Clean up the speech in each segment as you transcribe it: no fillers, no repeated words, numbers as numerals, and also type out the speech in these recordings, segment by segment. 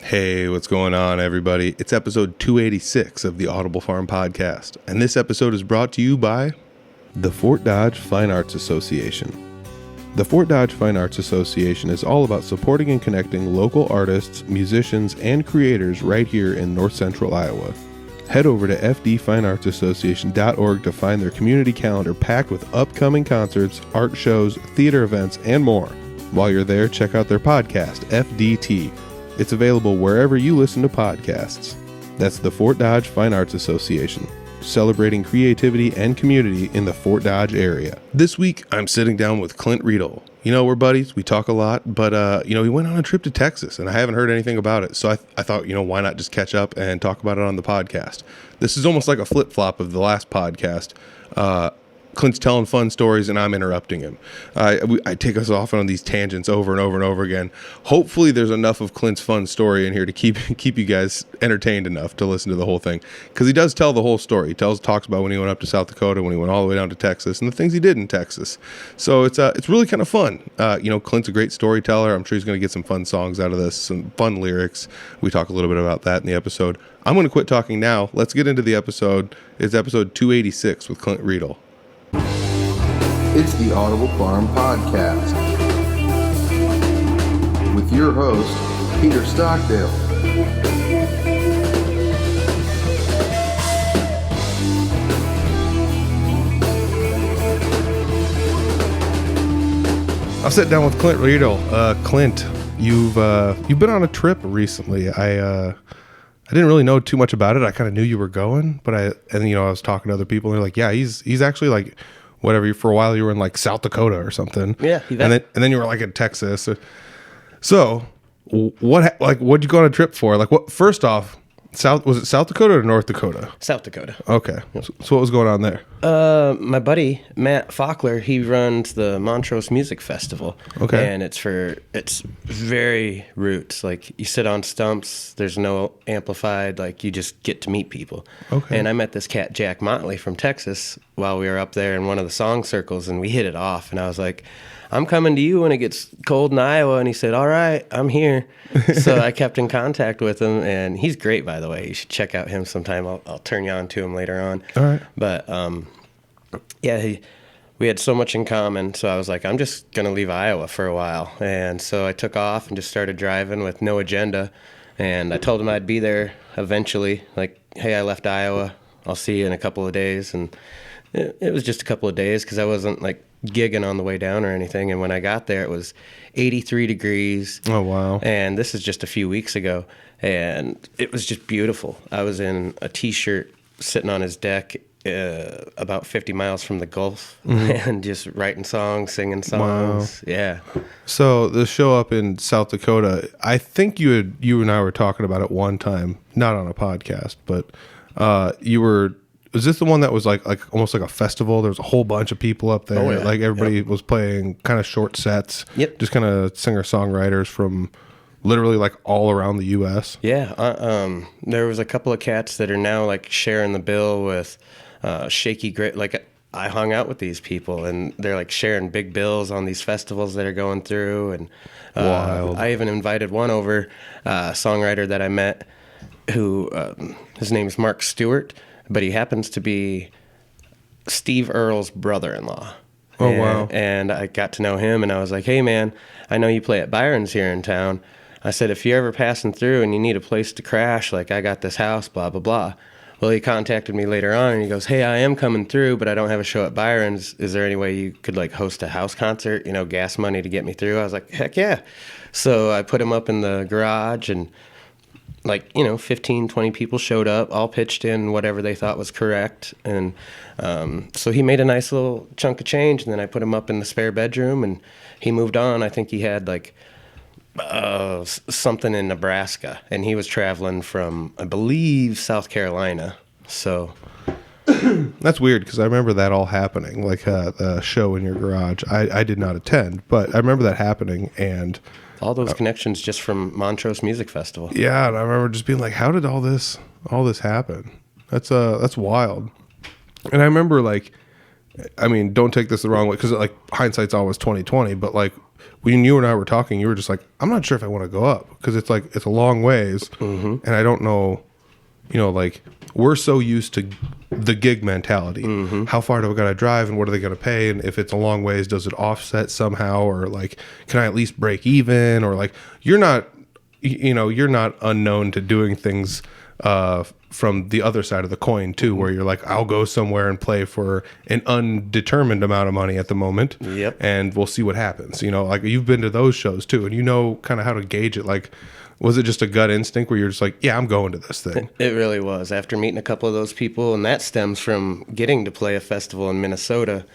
Hey, what's going on, everybody? It's episode 286 of the Audible Farm Podcast, and this episode is brought to you by the Fort Dodge Fine Arts Association. The Fort Dodge Fine Arts Association is all about supporting and connecting local artists, musicians, and creators right here in north central Iowa. Head over to fdfineartsassociation.org to find their community calendar packed with upcoming concerts, art shows, theater events, and more. While you're there, check out their podcast, FDT. It's available wherever you listen to podcasts. That's the Fort Dodge Fine Arts Association, celebrating creativity and community in the Fort Dodge area. This week, I'm sitting down with Clint Riedel. You know, we're buddies. We talk a lot, but, he went on a trip to Texas, and I haven't heard anything about it. So I thought, why not just catch up and talk about it on the podcast? This is almost like a flip-flop of the last podcast. Clint's telling fun stories, and I'm interrupting him. I take us off on these tangents over and over and over again. Hopefully, there's enough of Clint's fun story in here to keep you guys entertained enough to listen to the whole thing, because he does tell the whole story. He talks about when he went up to South Dakota, when he went all the way down to Texas, and the things he did in Texas. So it's really kind of fun. Clint's a great storyteller. I'm sure he's going to get some fun songs out of this, some fun lyrics. We talk a little bit about that in the episode. I'm going to quit talking now. Let's get into the episode. It's episode 286 with Clint Riedel. It's the Audible Farm Podcast with your host, Peter Stockdale. I'll sit down with Clint Riedel. Clint, you've been on a trip recently. I didn't really know too much about it. I kind of knew you were going, but I was talking to other people, and they're like, yeah, he's actually like, whatever, for a while you were in like South Dakota or something. Yeah. And then you were like in Texas. So what'd you go on a trip for? Like, what, first off, was it South Dakota or North Dakota? South Dakota. Okay. So what was going on there? My buddy, Matt Faulkner, he runs the Montrose Music Festival. Okay. And it's very roots. Like, you sit on stumps, there's no amplified, like, you just get to meet people. Okay. And I met this cat, Jack Motley, from Texas while we were up there in one of the song circles, and we hit it off. And I was like, I'm coming to you when it gets cold in Iowa. And he said, all right, I'm here. So I kept in contact with him, and he's great, by the way. You should check out him sometime. I'll turn you on to him later on. All right. But, we had so much in common. So I was like, I'm just going to leave Iowa for a while. And so I took off and just started driving with no agenda. And I told him I'd be there eventually. Like, hey, I left Iowa. I'll see you in a couple of days. And it was just a couple of days because I wasn't like gigging on the way down or anything. And when I got there, it was 83 degrees. Oh, wow. And this is just a few weeks ago. And it was just beautiful. I was in a T-shirt sitting on his deck about 50 miles from the Gulf, and just writing songs, singing songs. Wow. Yeah. So the show up in South Dakota, I think you and I were talking about it one time, not on a podcast, but was this the one that was like almost like a festival? There was a whole bunch of people up there. Oh, yeah. Like everybody was playing kind of short sets. Yep. Just kind of singer-songwriters from literally like all around the U.S. Yeah. There was a couple of cats that are now like sharing the bill with Shaky Grit. Like, I hung out with these people, and they're like sharing big bills on these festivals that are going through. And wild. I even invited one over, a songwriter that I met, who his name is Mark Stewart, but he happens to be Steve Earle's brother-in-law. Oh, wow. And I got to know him, and I was like, hey, man, I know you play at Byron's here in town. I said, if you're ever passing through and you need a place to crash, like, I got this house, blah, blah, blah. Well, he contacted me later on, and he goes, hey, I am coming through, but I don't have a show at Byron's. Is there any way you could, like, host a house concert, gas money to get me through? I was like, heck yeah. So I put him up in the garage, and 15, 20 people showed up, all pitched in whatever they thought was correct. And so he made a nice little chunk of change, and then I put him up in the spare bedroom, and he moved on. I think he had something in Nebraska, and he was traveling from, I believe, South Carolina. So that's weird, because I remember that all happening, like the show in your garage. I did not attend, but I remember that happening, and all those connections just from Montrose Music Festival. Yeah, and I remember just being like, how did all this happen? That's wild. And I remember, like, I mean, don't take this the wrong way, because like hindsight's always 20/20, but like when you and I were talking, you were just like, I'm not sure if I want to go up because it's like it's a long ways, and I don't know, like we're so used to the gig mentality. How far do I gotta drive, and what are they gonna pay? And if it's a long ways, does it offset somehow, or like can I at least break even? Or like you're not unknown to doing things from the other side of the coin too, where you're like, I'll go somewhere and play for an undetermined amount of money at the moment. Yep. And we'll see what happens. Like you've been to those shows too, and you know kind of how to gauge it. Like, was it just a gut instinct where you're just like, yeah, I'm going to this thing? It really was. After meeting a couple of those people, and that stems from getting to play a festival in Minnesota,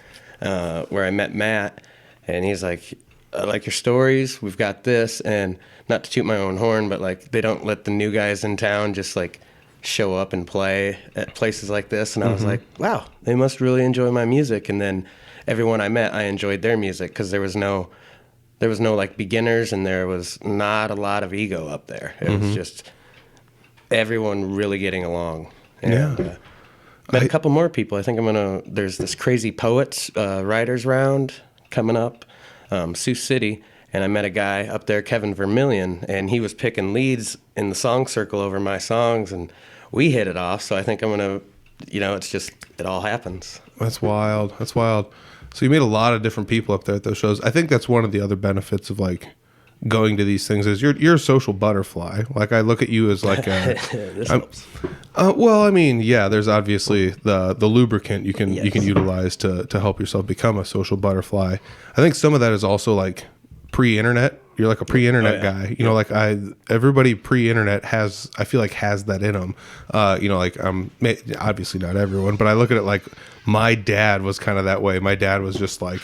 where I met Matt, and he's like, I like your stories. We've got this, and not to toot my own horn, but like they don't let the new guys in town just like show up and play at places like this. And I was like, wow, they must really enjoy my music. And then everyone I met, I enjoyed their music because there was no like beginners, and there was not a lot of ego up there. It was just everyone really getting along. And, met a couple more people. I think there's this Crazy Poets writers round coming up, Sioux City. And I met a guy up there, Kevin Vermillion, and he was picking leads in the song circle over my songs, and we hit it off. So I think I'm going to, it's just, it all happens. That's wild. So you meet a lot of different people up there at those shows. I think that's one of the other benefits of like going to these things is you're a social butterfly. Like I look at you as like This helps. Well, I mean, yeah, there's obviously the lubricant you can utilize to help yourself become a social butterfly. I think some of that is also like pre-internet. You're like a pre-internet guy, like everybody pre-internet I feel like has that in them. Like obviously not everyone, but I look at it like my dad was kind of that way. My dad was just like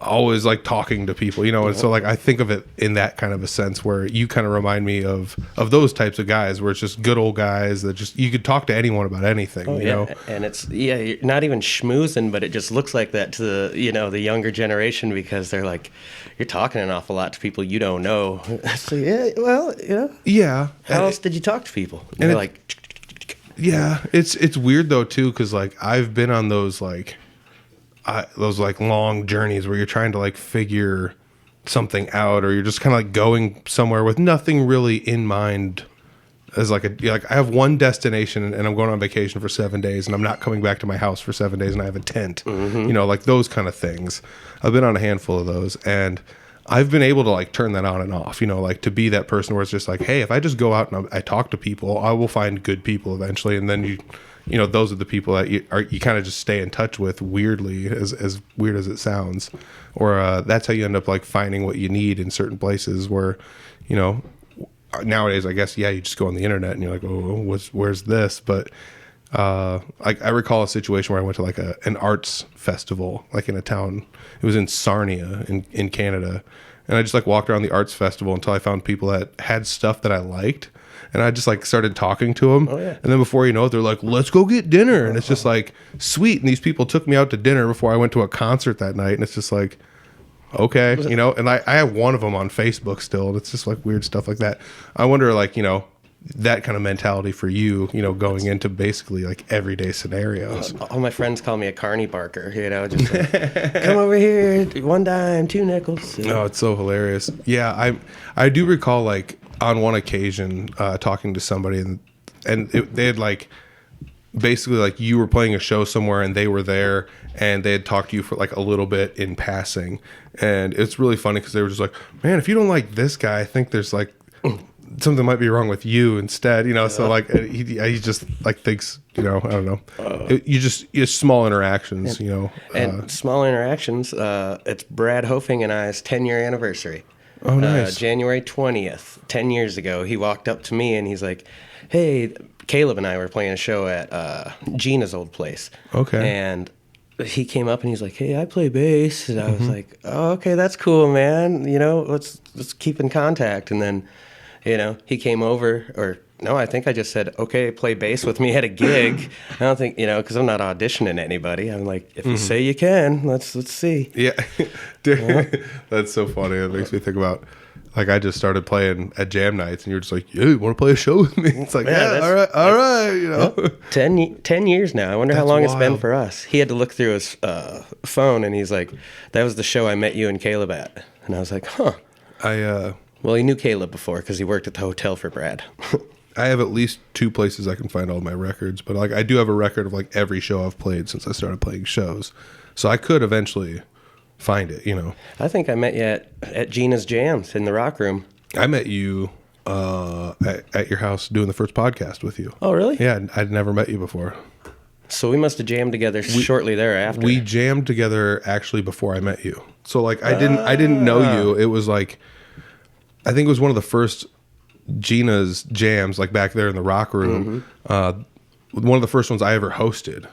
always like talking to people, and so like I think of it in that kind of a sense where you kind of remind me of those types of guys where it's just good old guys that just you could talk to anyone about anything. And it's you're not even schmoozing, but it just looks like that to the the younger generation because they're like you're talking an awful lot to people you don't know. So how else did you talk to people? And they're like, it's weird though too because like I've been on those like long journeys where you're trying to like figure something out, or you're just kind of like going somewhere with nothing really in mind as like I have one destination and I'm going on vacation for 7 days and I'm not coming back to my house for 7 days and I have a tent, like those kind of things. I've been on a handful of those and I've been able to like turn that on and off, like to be that person where it's just like, hey, if I just go out and I talk to people, I will find good people eventually. And then those are the people that you kind of just stay in touch with weirdly, as weird as it sounds, or that's how you end up like finding what you need in certain places where, nowadays I guess you just go on the internet and you're like, oh, where's this? But like I recall a situation where I went to like an arts festival, like in a town. It was in Sarnia in Canada, and I just like walked around the arts festival until I found people that had stuff that I liked. And I just like started talking to them. Oh, yeah. And then before you know it, they're like, let's go get dinner. And it's just like, sweet. And these people took me out to dinner before I went to a concert that night. And it's just like, okay, and I have one of them on Facebook still. And it's just like weird stuff like that. I wonder like, that kind of mentality for you, going into basically like everyday scenarios. All my friends call me a carny barker, just like, come over here, 1 dime, 2 nickels. Oh, it's so hilarious. Yeah, I do recall like, on one occasion talking to somebody and they had like basically like you were playing a show somewhere and they were there and they had talked to you for like a little bit in passing, and it's really funny because they were just like, man, if you don't like this guy, I think there's like something might be wrong with you instead, so like he just like thinks, I don't know, you just small interactions, and small interactions. It's Brad Hofing and I's 10-year anniversary. Oh, nice. January 20th, 10 years ago, he walked up to me and he's like, hey, Caleb and I were playing a show at Gina's old place. Okay. And he came up and he's like, hey, I play bass. And I was like, oh, okay, that's cool, man. Let's keep in contact. And then, he came over, or no, I think I just said, okay, play bass with me at a gig. I don't think, because I'm not auditioning anybody. I'm like, if you say you can, let's see. Yeah. Dude, that's so funny. It makes me think about, like, I just started playing at jam nights and you're just like, you want to play a show with me? It's like, all right. 10 years now. I wonder how long it's been for us. He had to look through his phone and he's like, that was the show I met you and Caleb at. And I was like, huh. Well, he knew Caleb before because he worked at the hotel for Brad. I have at least 2 places I can find all my records, but like I do have a record of like every show I've played since I started playing shows. So I could eventually find it, you know. I think I met you at Gina's Jams in the Rock Room. I met you at your house doing the first podcast with you. Oh, really? Yeah, I'd never met you before. So we must have jammed together shortly thereafter. We jammed together actually before I met you. So like I didn't know you. It was like I think it was one of the first Gina's jams, like back there in the Rock Room. One of the first ones I ever hosted.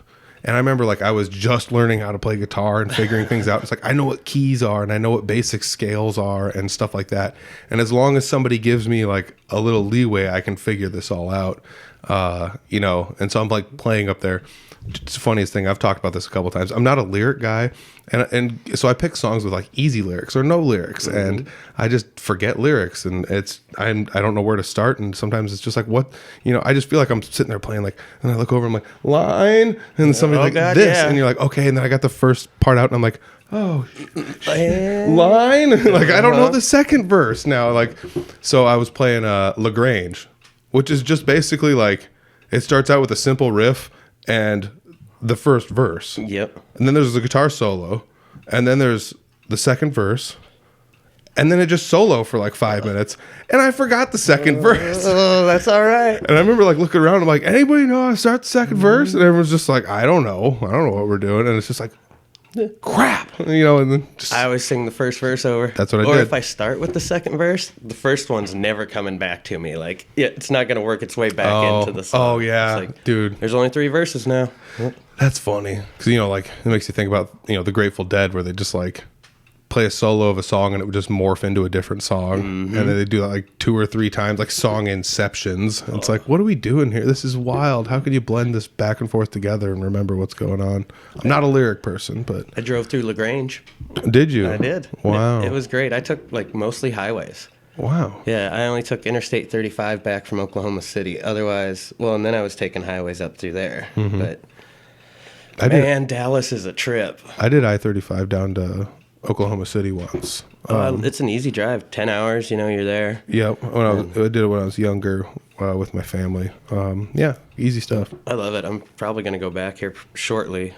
And I remember like I was just learning how to play guitar and figuring things out. It's like I know what keys are and I know what basic scales are and stuff like that. And as long as somebody gives me like a little leeway, I can figure this all out. You know, and so I'm like playing up there. It's the funniest thing. I've talked about this a couple of times. I'm not a lyric guy, and so I pick songs with like easy lyrics or no lyrics, and I just forget lyrics, and I don't know where to start, and sometimes it's just like what, you know, I just feel like I'm sitting there playing like, and I look over, I'm like line, and somebody's like God, this, yeah. and you're like okay, and then I got the first part out, and I'm like oh line, like I don't know the second verse now, like so I was playing LaGrange, which is just basically like it starts out with a simple riff and the first verse. Yep. And then there's the guitar solo. And then there's the second verse. And then it just solo for like 5 minutes. And I forgot the second verse. Oh, that's all right. And I remember like looking around. I'm like, anybody know how to start the second verse? And everyone's just like, I don't know what we're doing. And it's just like, crap. You know, and then just... I always sing the first verse over. That's what I Or did. if I start with the second verse, the first one's never coming back to me. Like, it's not going to work its way back into the song. Oh, yeah. It's like, dude. There's only 3 verses now. That's funny. Because, you know, like, it makes you think about, you know, the Grateful Dead where they just, like, play a solo of a song and it would just morph into a different song. And then they do that, like, 2 or 3 times, like, song inceptions. It's like, what are we doing here? This is wild. How can you blend this back and forth together and remember what's going on? I'm not a lyric person, but... I drove through LaGrange. Did you? I did. Wow. It was great. I took, like, mostly highways. Wow. Yeah, I only took Interstate 35 back from Oklahoma City. Otherwise, well, and then I was taking highways up through there. But, man, Dallas is a trip. I did I-35 down to Oklahoma City once. It's an easy drive. 10 hours, you know, you're there. Yep. I did it when I was younger with my family. Yeah, easy stuff. I love it. I'm probably going to go back here shortly.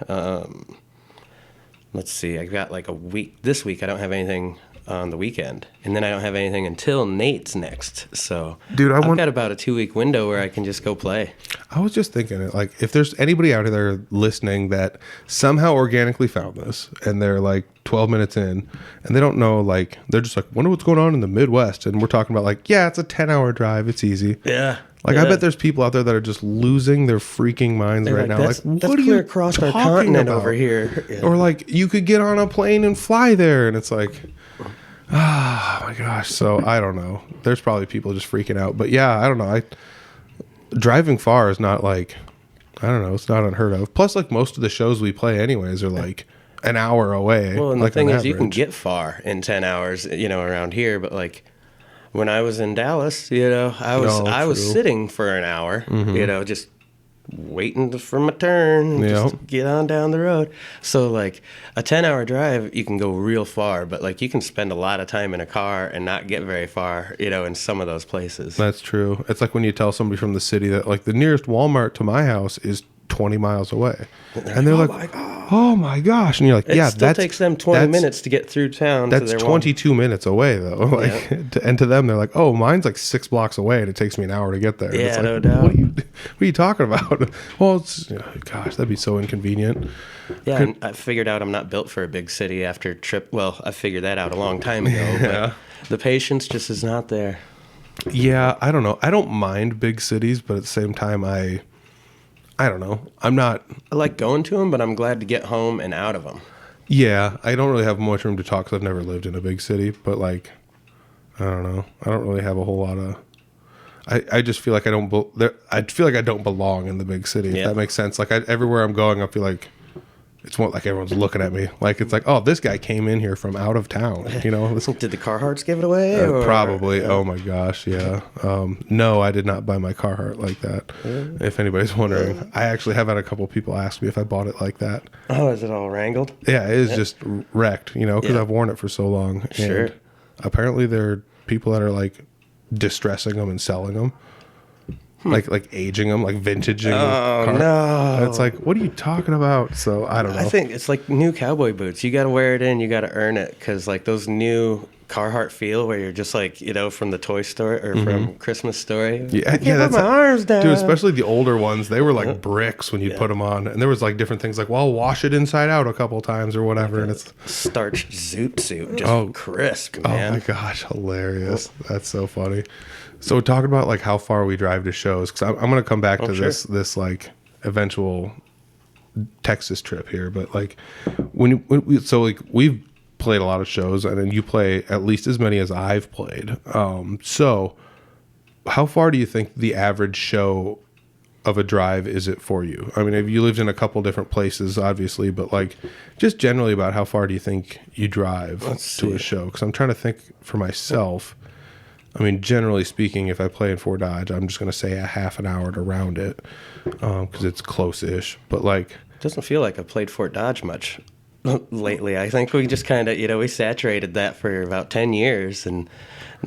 Let's see. I got like a week. This week, I don't have anything on the weekend. And then I don't have anything until Nate's next. So, dude, I've got about a 2-week window where I can just go play. I was just thinking it, like, if there's anybody out there listening that somehow organically found this and they're like 12 minutes in and they don't know, like, they're just like, wonder what's going on in the Midwest. And we're talking about like, yeah, it's a 10-hour drive. It's easy. Yeah. Like, I bet there's people out there that are just losing their freaking minds right now. Like, that's what are clear you across our talking continent about? over here? Yeah. Or like, you could get on a plane and fly there. And it's like, oh my gosh. So I don't know. There's probably people just freaking out. But yeah, I don't know. Driving far is not like, I don't know. It's not unheard of. Plus, like, most of the shows we play anyways are like an hour away. Well, and like the thing on is, you can average. get far in 10 hours, you know, around here. But like when I was in Dallas, you know, I was true. sitting for an hour, you know, just waiting for my turn, just get on down the road. So like a 10-hour drive, you can go real far, but like you can spend a lot of time in a car and not get very far, you know, in some of those places. That's true. It's like when you tell somebody from the city that like the nearest Walmart to my house is 20 miles away. And they're like, oh my gosh. And you're like, yeah, that takes them 20 minutes to get through town. That's to their 22 minutes away though. Like, and to them, they're like, oh, mine's like 6 blocks away and it takes me an hour to get there. Yeah, it's like, no doubt. What are you talking about? Well, it's, gosh, that'd be so inconvenient. Yeah, and I figured out I'm not built for a big city after trip. Well, I figured that out a long time ago. But the patience just is not there. Yeah, I don't know. I don't mind big cities, but at the same time, I don't know. I like going to them, but I'm glad to get home and out of them. Yeah, I don't really have much room to talk because I've never lived in a big city. But like, I don't know. I don't really have a whole lot of. I just feel like I don't. I feel like I don't belong in the big city. If that makes sense. Like everywhere I'm going, I feel like it's more like everyone's looking at me. Like it's like, oh, this guy came in here from out of town. You know. Did the Carhartts give it away? Probably. Yeah. Oh my gosh. Yeah. No, I did not buy my Carhartt like that. If anybody's wondering, I actually have had a couple people ask me if I bought it like that. Oh, is it all wrangled? Yeah, it is just wrecked. You know, because I've worn it for so long. Sure. apparently there are people that are like distressing them and selling them. Like aging them, like vintaging. Oh, no. And it's like, what are you talking about? So I don't know. I think it's like new cowboy boots. You got to wear it in. You got to earn it. Because like those new Carhartt feel where you're just like, from the Toy Story or from Christmas Story. Yeah, I can't put my arms down. Dude, especially the older ones, they were like bricks when you'd put them on. And there was like different things like, well, I'll wash it inside out a couple times or whatever. And it's starch zoot suit. Just crisp, man. Oh my gosh, hilarious. That's so funny. So talking about like how far we drive to shows, because I'm going to come back to this like eventual Texas trip here, but like we've played a lot of shows, and then you play at least as many as I've played. So how far do you think the average show of a drive is it for you? I mean, you lived in a couple different places, obviously, but like just generally about how far do you think you drive to a show? Because I'm trying to think for myself. I mean, generally speaking, if I play in Fort Dodge, I'm just going to say a half an hour to round it because it's close-ish. But like, it doesn't feel like I've played Fort Dodge much lately. I think we just kind of, we saturated that for about 10 years. And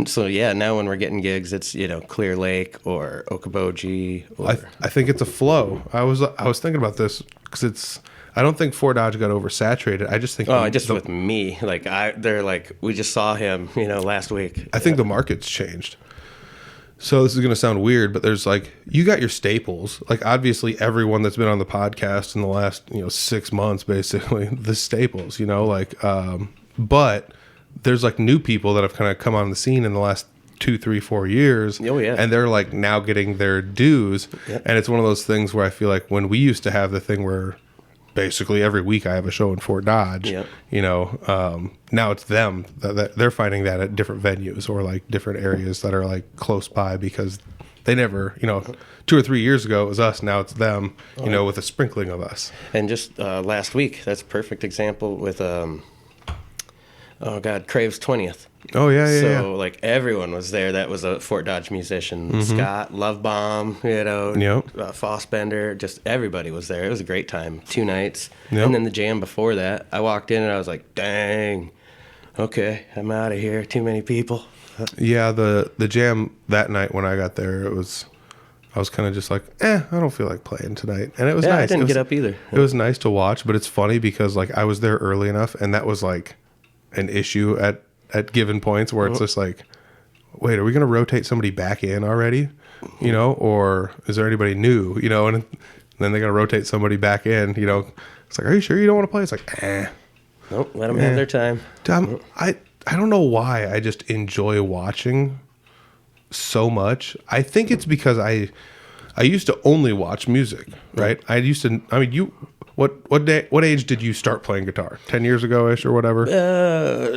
so, now when we're getting gigs, it's, Clear Lake or Okoboji. I think it's a flow. I was thinking about this because I don't think Fort Dodge got oversaturated. I just think... with me. Like, they're like, we just saw him, last week. I think the market's changed. So this is going to sound weird, but there's like, you got your staples. Like, obviously, everyone that's been on the podcast in the last, 6 months, basically, the staples, but there's like new people that have kind of come on the scene in the last 2, 3, 4 years. Oh, yeah. And they're like now getting their dues. Yep. And it's one of those things where I feel like when we used to have the thing where basically every week I have a show in Fort Dodge, now it's them that they're finding that at different venues or like different areas that are like close by because they never, 2 or 3 years ago it was us, now it's them, with a sprinkling of us. And just last week, that's a perfect example with, Crave's 20th. Oh, yeah. So, like, everyone was there that was a Fort Dodge musician. Mm-hmm. Scott, Love Bomb, Fossbender, just everybody was there. It was a great time. 2 nights. Yep. And then the jam before that, I walked in and I was like, dang, okay, I'm out of here. Too many people. Yeah, the jam that night when I got there, I was kind of just like, I don't feel like playing tonight. And it was nice. I didn't get up either. It was nice to watch, but it's funny because, like, I was there early enough, and that was, like, an issue at given points where it's just like, wait, are we going to rotate somebody back in already? Or is there anybody new? And then they got to rotate somebody back in, It's like, are you sure you don't want to play? It's like, Nope, let them have their time. I don't know why I just enjoy watching so much. I think it's because I used to only watch music, right? What age did you start playing guitar? 10 years ago-ish or whatever?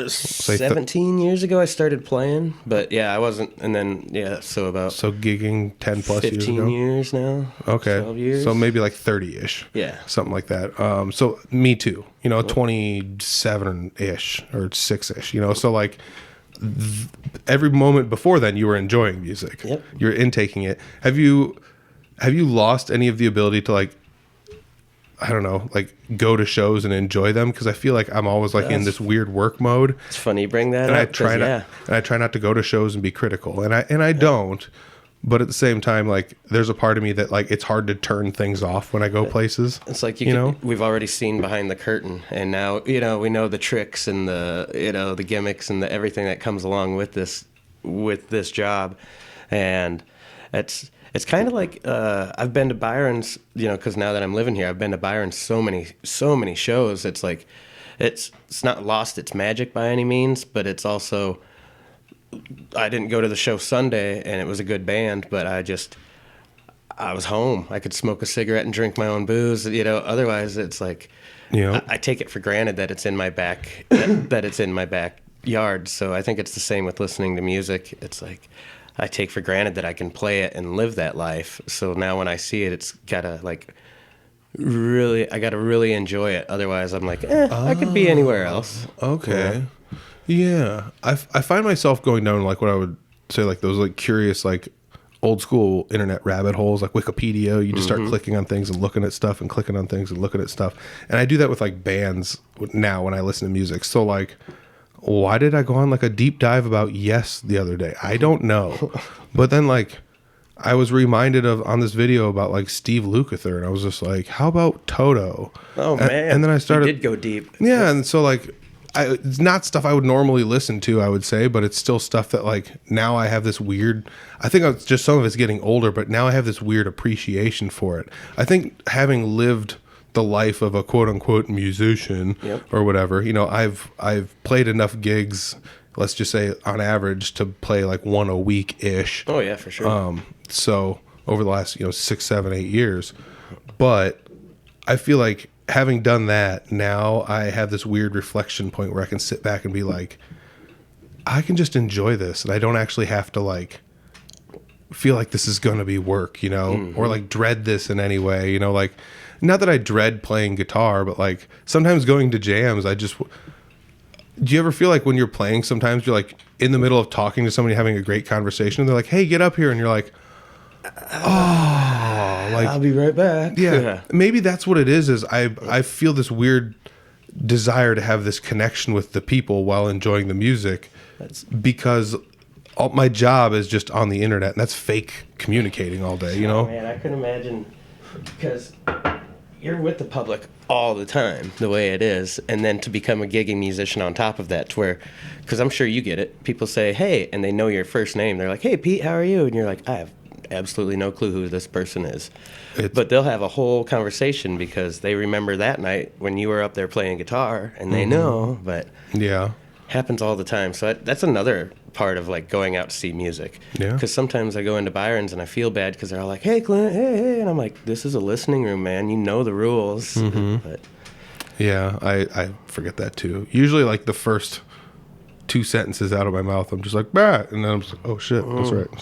17 years ago I started playing, but I wasn't, and then, so gigging 10 plus years ago? 15 years now. Okay. 12 years. So maybe like 30-ish. Yeah. Something like that. So me too, 27-ish or 6-ish, so like every moment before then you were enjoying music. Yep. You're intaking it. Have you lost any of the ability to like, I don't know, like go to shows and enjoy them? Because I feel like I'm always like in this weird work mode. It's funny you bring that and up. I try not to go to shows and be critical, and I don't. But at the same time, like there's a part of me that like it's hard to turn things off when I go places. It's like we've already seen behind the curtain, and now we know the tricks and the the gimmicks and the everything that comes along with this job, and It's kind of like I've been to Byron's, because now that I'm living here, I've been to Byron's so many shows. It's like it's not lost its magic by any means, but it's also I didn't go to the show Sunday and it was a good band, but I was home. I could smoke a cigarette and drink my own booze. Otherwise it's like I take it for granted that it's in my back that it's in my backyard. So I think it's the same with listening to music. It's like I take for granted that I can play it and live that life. So now when I see it, it's gotta like I gotta really enjoy it. Otherwise I'm like, I could be anywhere else. Okay. Yeah. I find myself going down like what I would say like those like curious like old school internet rabbit holes like Wikipedia. You just start clicking on things and looking at stuff and clicking on things and looking at stuff. And I do that with like bands now when I listen to music. So like why did I go on like a deep dive about Yes the other day? I don't know. But then like I was reminded of on this video about like Steve Lukather, and I was just like, how about Toto? Oh man. And then I started, you did go deep. Yeah. And so like, it's not stuff I would normally listen to, I would say, but it's still stuff that like now I have this weird, I think it's just some of it's getting older, but now I have this weird appreciation for it. I think having lived the life of a quote unquote musician or whatever, you know, I've played enough gigs, let's just say on average, to play like one a week ish. Oh yeah, for sure. So over the last, 6, 7, 8 years, but I feel like having done that, now I have this weird reflection point where I can sit back and be like, I can just enjoy this, and I don't actually have to like feel like this is going to be work, or like dread this in any way, like not that I dread playing guitar, but like sometimes going to jams, do you ever feel like when you're playing, sometimes you're like in the middle of talking to somebody, having a great conversation, and they're like, hey, get up here, and you're like, oh, like I'll be right back. Yeah. Maybe that's what it is I feel this weird desire to have this connection with the people while enjoying the music, because all my job is just on the internet, and that's fake communicating all day, Oh man, I couldn't imagine, because you're with the public all the time the way it is, and then to become a gigging musician on top of that, to where, because I'm sure you get it, people say hey, and they know your first name, they're like, hey Pete, how are you? And you're like, I have absolutely no clue who this person is. But they'll have a whole conversation because they remember that night when you were up there playing guitar, and they know. But yeah, happens all the time. So that's another part of like going out to see music. Yeah, because sometimes I go into Byron's and I feel bad because they're all like, hey Clint, hey, and I'm like, this is a listening room, man, you know the rules. But yeah, I forget that too. Usually like the first 2 sentences out of my mouth, I'm just like, bah, and then I'm just like, oh shit, that's right,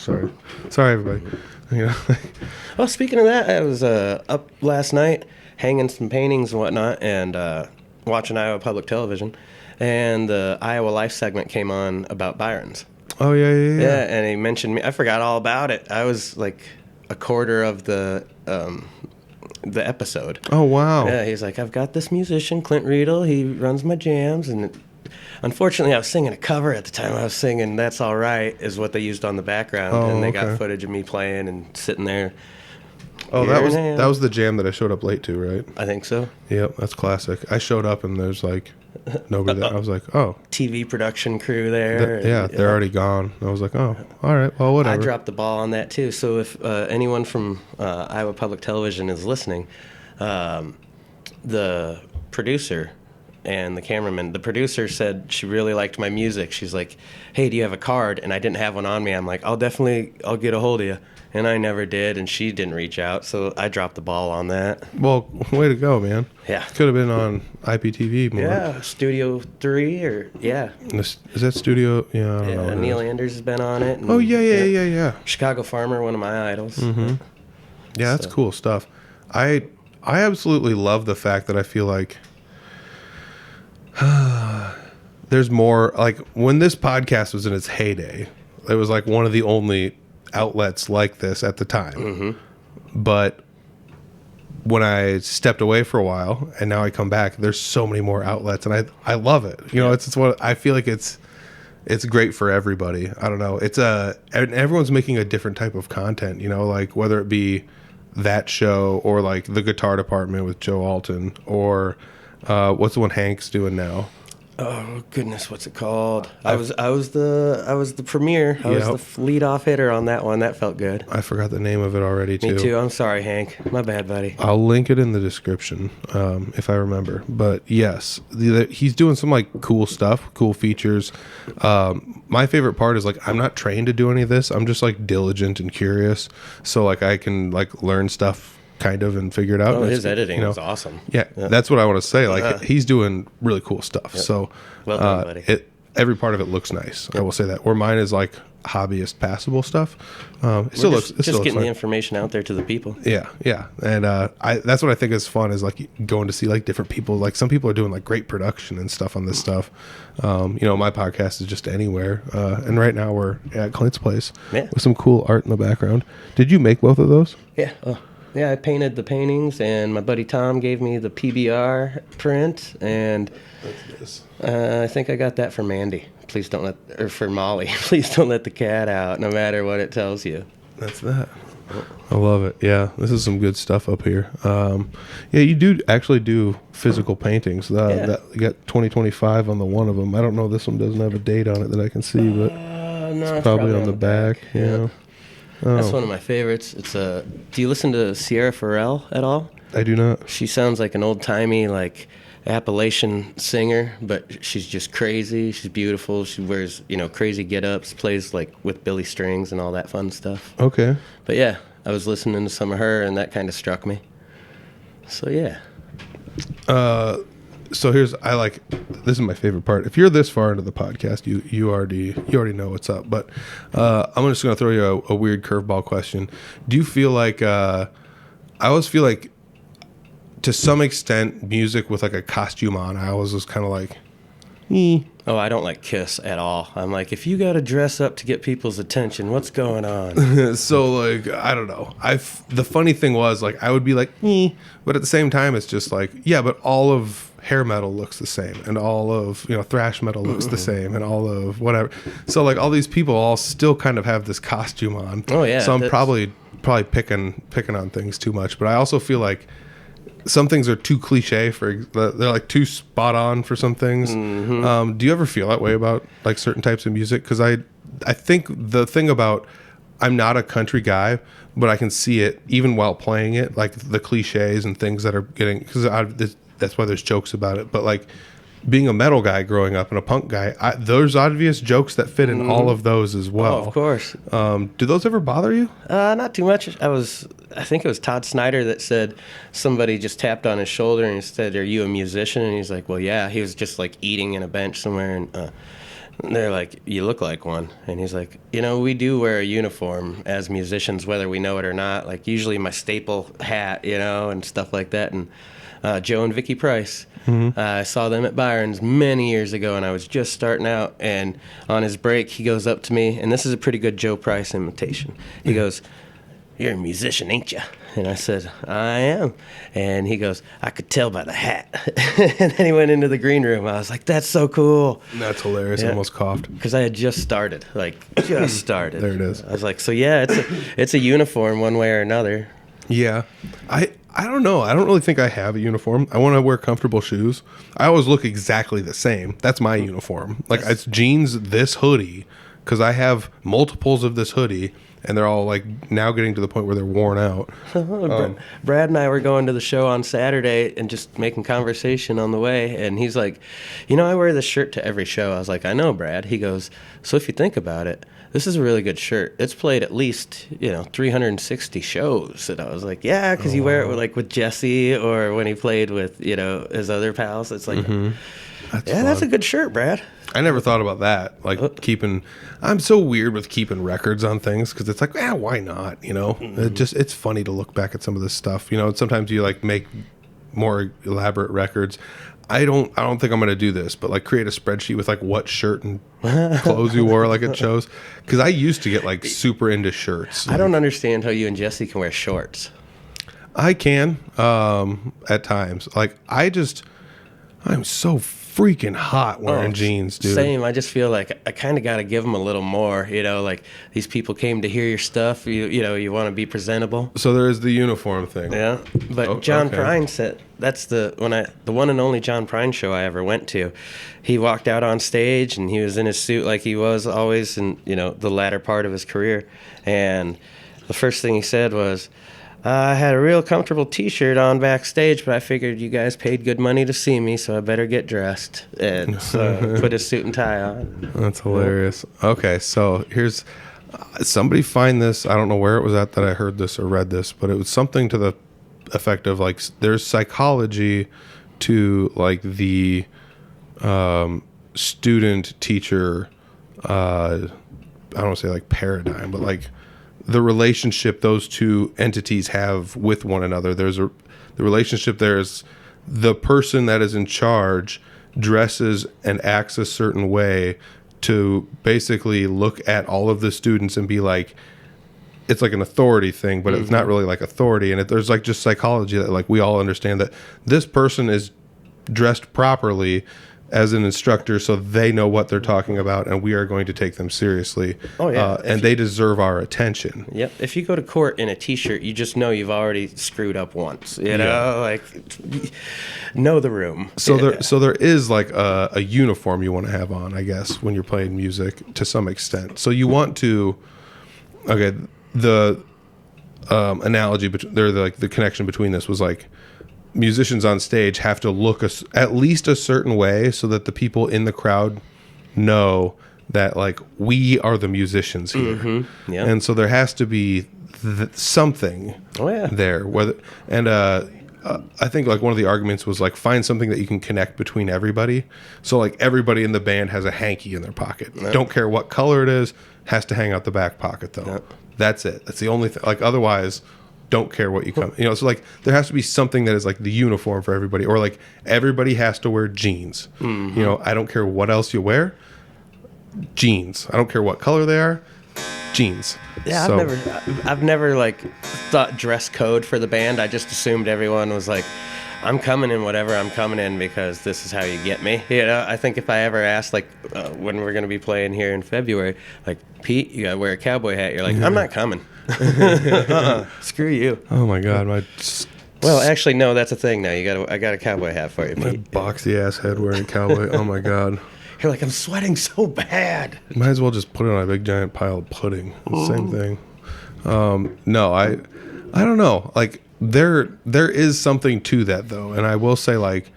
sorry everybody. Well, speaking of that, I was up last night hanging some paintings and whatnot, and watching Iowa Public Television, and the Iowa Life segment came on about Byron's. Oh yeah, and he mentioned me. I forgot all about it. I was like a quarter of the episode. Oh wow. Yeah, he's like, I've got this musician, Clint Riedel, he runs my jams, and unfortunately, I was singing a cover at the time. I was singing "That's All Right" is what they used on the background, and they got footage of me playing and sitting there. Oh, that was the jam that I showed up late to, right? I think so. Yep, that's classic. I showed up and there's like nobody there. I was like, oh, TV production crew there. They're already gone. I was like, oh, all right, well, whatever. I dropped the ball on that too. So if anyone from Iowa Public Television is listening, the producer and the cameraman, the producer said she really liked my music. She's like, hey, do you have a card? And I didn't have one on me. I'm like, I'll get a hold of you. And I never did, and she didn't reach out, so I dropped the ball on that. Well, way to go, man. Yeah. Could have been on IPTV more. Yeah, Studio 3, or, yeah. Is that Studio? Yeah, I don't know. Neil Anders has been on it. And, oh, yeah. Chicago Farmer, one of my idols. Mm-hmm. Yeah, that's cool stuff. I absolutely love the fact that I feel like there's more, like, when this podcast was in its heyday, it was like one of the only outlets like this at the time. But when I stepped away for a while and now I come back, there's so many more outlets, and I love it. It's what I feel like it's great for everybody. I don't know. And everyone's making a different type of content, like whether it be that show or like the guitar department with Joe Alton, or what's the one Hank's doing now? Oh goodness, what's it called? I was the premiere. I was the lead off hitter on that one. That felt good. I forgot the name of it already too. Me too. I'm sorry, Hank. My bad, buddy. I'll link it in the description if I remember. But yes, he's doing some like cool stuff, cool features. My favorite part is like I'm not trained to do any of this. I'm just like diligent and curious, so like I can like learn stuff kind of and figure it out. Oh, his editing is awesome. Yeah, that's what I want to say. Like he's doing really cool stuff. Yep. So well done, buddy. Every part of it looks nice. I will say that. Where mine is like hobbyist passable stuff. It still looks getting fine. the information out there to the people. Yeah, and that's what I think is fun, is like going to see like different people. Like some people are doing like great production and stuff on this stuff. My podcast is just anywhere, and right now we're at Clint's place with some cool art in the background. Did you make both of those? Yeah. Yeah, I painted the paintings, and my buddy Tom gave me the PBR print, and I think I got that for Mandy. For Molly. Please don't let the cat out, no matter what it tells you. That's that. I love it. Yeah, this is some good stuff up here. Yeah, you do actually do physical paintings. That you got 2025 on the one of them. I don't know. This one doesn't have a date on it that I can see, but No, it's probably on the back. Yeah. That's one of my favorites. It's do you listen to Sierra Farrell at all? I do not. She sounds like an old-timey, like, Appalachian singer, but she's just crazy. She's beautiful. She wears, crazy get-ups, plays, like, with Billy Strings and all that fun stuff. Okay. But, yeah, I was listening to some of her, and that kind of struck me. So, yeah. So this is my favorite part. If you're this far into the podcast, you already know what's up. But I'm just going to throw you a weird curveball question. Do you feel like I always feel like to some extent music with like a costume on, I always was kind of like, Oh, I don't like Kiss at all. I'm like, if you got to dress up to get people's attention, what's going on? So like, I don't know. The funny thing was like, I would be like, but at the same time, it's just like, yeah, but all of hair metal looks the same, and all of thrash metal looks the same, and all of whatever. So like, all these people all still kind of have this costume on. Oh yeah. So I'm probably picking on things too much, but I also feel like some things are too cliche they're like too spot on for some things. Do you ever feel that way about like certain types of music? Because I think the thing about, I'm not a country guy, but I can see it even while playing it, like the cliches and things that are getting, because that's why there's jokes about it. But like being a metal guy growing up and a punk guy, there's obvious jokes that fit in all of those as well. Oh, of course. Do those ever bother you? Not too much. I think it was Todd Snyder that said somebody just tapped on his shoulder and said, "Are you a musician?" And he's like, "Well, yeah." He was just like eating in a bench somewhere, and they're like, "You look like one." And he's like, "We do wear a uniform as musicians, whether we know it or not. Like usually my staple hat, and stuff like that." And Joe and Vicky Price. I saw them at Byron's many years ago, and I was just starting out. And on his break, he goes up to me, and this is a pretty good Joe Price imitation. He goes, "You're a musician, ain't you?" And I said, "I am." And he goes, "I could tell by the hat." And then he went into the green room. I was like, "That's so cool." That's hilarious. I almost coughed. Because I had just started. There it is. I was like, so yeah, it's a uniform one way or another. Yeah. I don't know. I don't really think I have a uniform. I want to wear comfortable shoes. I always look exactly the same. That's my uniform. Like it's jeans, this hoodie, because I have multiples of this hoodie, and they're all like now getting to the point where they're worn out. Brad and I were going to the show on Saturday and just making conversation on the way, and he's like, I wear this shirt to every show. I was like, I know, Brad. He goes, so if you think about it, this is a really good shirt. It's played at least, 360 shows. And I was like, yeah, because you wear it with Jesse or when he played with, his other pals. It's like, that's a good shirt, Brad. I never thought about that. Like I'm so weird with keeping records on things because it's like, why not? It's funny to look back at some of this stuff. Sometimes you like make more elaborate records. I don't think I'm going to do this, but like create a spreadsheet with like what shirt and clothes you wore like at shows. Because I used to get like super into shirts. I don't understand how you and Jesse can wear shorts. I can at times. Like I'm so freaking hot wearing jeans, dude. Same. I just feel like I kind of got to give them a little more, like these people came to hear your stuff. You want to be presentable. So there is the uniform thing. Yeah. But John Prine said, that's the one and only John Prine show I ever went to. He walked out on stage and he was in his suit like he was always in, the latter part of his career. And the first thing he said was, I had a real comfortable T-shirt on backstage, but I figured you guys paid good money to see me, so I better get dressed. And so put his suit and tie on. That's hilarious. Okay, so here's somebody find this. I don't know where it was at that I heard this or read this, but it was something to the effect of like there's psychology to like the student-teacher. I don't want to say like paradigm, but like the relationship those two entities have with one another. The relationship there is the person that is in charge dresses and acts a certain way to basically look at all of the students and be like, it's like an authority thing, but it's not really like authority. And there's like just psychology that like we all understand that this person is dressed properly as an instructor, so they know what they're talking about, and we are going to take them seriously. Oh, yeah. And they deserve our attention. Yep. If you go to court in a T-shirt, you just know you've already screwed up once. You know, like know the room. So there is like a uniform you want to have on, I guess, when you're playing music to some extent. So you want to, the analogy the connection between this was like, musicians on stage have to look at least a certain way so that the people in the crowd know that like we are the musicians here. Yeah. And so there has to be something there. I think like one of the arguments was like find something that you can connect between everybody. So like everybody in the band has a hanky in their pocket. Yep. Don't care what color it is, has to hang out the back pocket though. Yep. That's it. That's the only thing. Like otherwise, don't care what you come. You know, so like there has to be something that is like the uniform for everybody, or like everybody has to wear jeans. You know, I don't care what else you wear. Jeans. I don't care what color they are. Jeans. Yeah, so, I've never like thought dress code for the band. I just assumed everyone was like, I'm coming in whatever I'm coming in because this is how you get me. You know, I think if I ever asked like when we're going to be playing here in February, like, Pete, you got to wear a cowboy hat. You're like, I'm not coming. Screw you. Oh my God. Well, actually, no, that's a thing now. I got a cowboy hat for you, Pete. My boxy ass head wearing cowboy. Oh my God. You're like, I'm sweating so bad. Might as well just put it on a big giant pile of pudding. Same thing. No, I don't know. Like there is something to that though, and I will say like,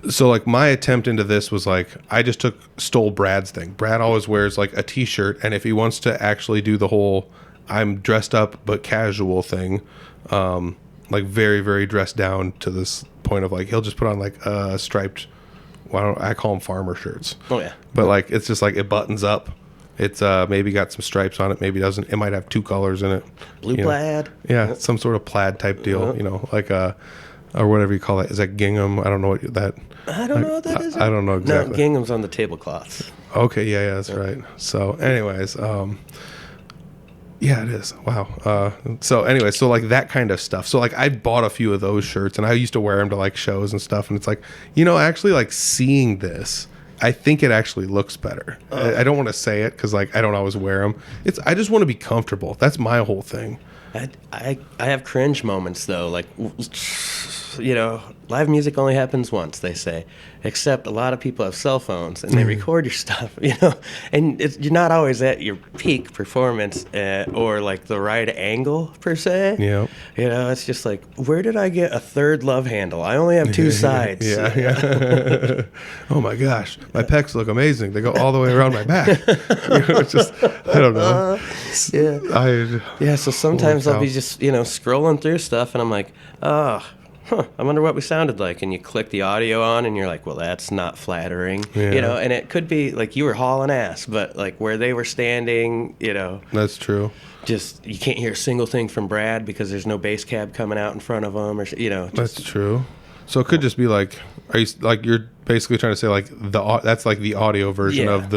so like my attempt into this was like I just stole Brad's thing. Brad always wears like a t-shirt, and if he wants to actually do the whole I'm dressed up but casual thing, like very very dressed down to this point of like he'll just put on like striped. I call them farmer shirts. Oh yeah. But like it's just like it buttons up. It's maybe got some stripes on it, maybe doesn't. It might have two colors in it. Blue plaid. Yeah, some sort of plaid type deal. You know, like or whatever you call it. Is that gingham? I don't know what that. I don't know what that is. I don't know exactly. No, gingham's on the tablecloths. Okay, yeah, that's right. So, anyways, yeah, it is. Wow. So anyway, so like that kind of stuff. So like I bought a few of those shirts, and I used to wear them to like shows and stuff. And it's like, you know, actually like seeing this, I think it actually looks better. I don't want to say it because like I don't always wear them. I just want to be comfortable. That's my whole thing. I have cringe moments though. Like, you know, live music only happens once, they say. Except a lot of people have cell phones and they record your stuff, you know. And you're not always at your peak performance or like the right angle per se. Yeah. You know, it's just like, where did I get a third love handle? I only have two sides. Yeah. Oh my gosh, my pecs look amazing. They go all the way around my back. You know, it's just I don't know. Yeah. So sometimes I'll be just scrolling through stuff and I'm like, I wonder what we sounded like. And you click the audio on and you're like, well, that's not flattering. Yeah. You know, and it could be like you were hauling ass, but like where they were standing, you know. That's true. Just, you can't hear a single thing from Brad because there's no bass cab coming out in front of him or, you know. That's true. So it could just be like, you're basically trying to say like that's like the audio version of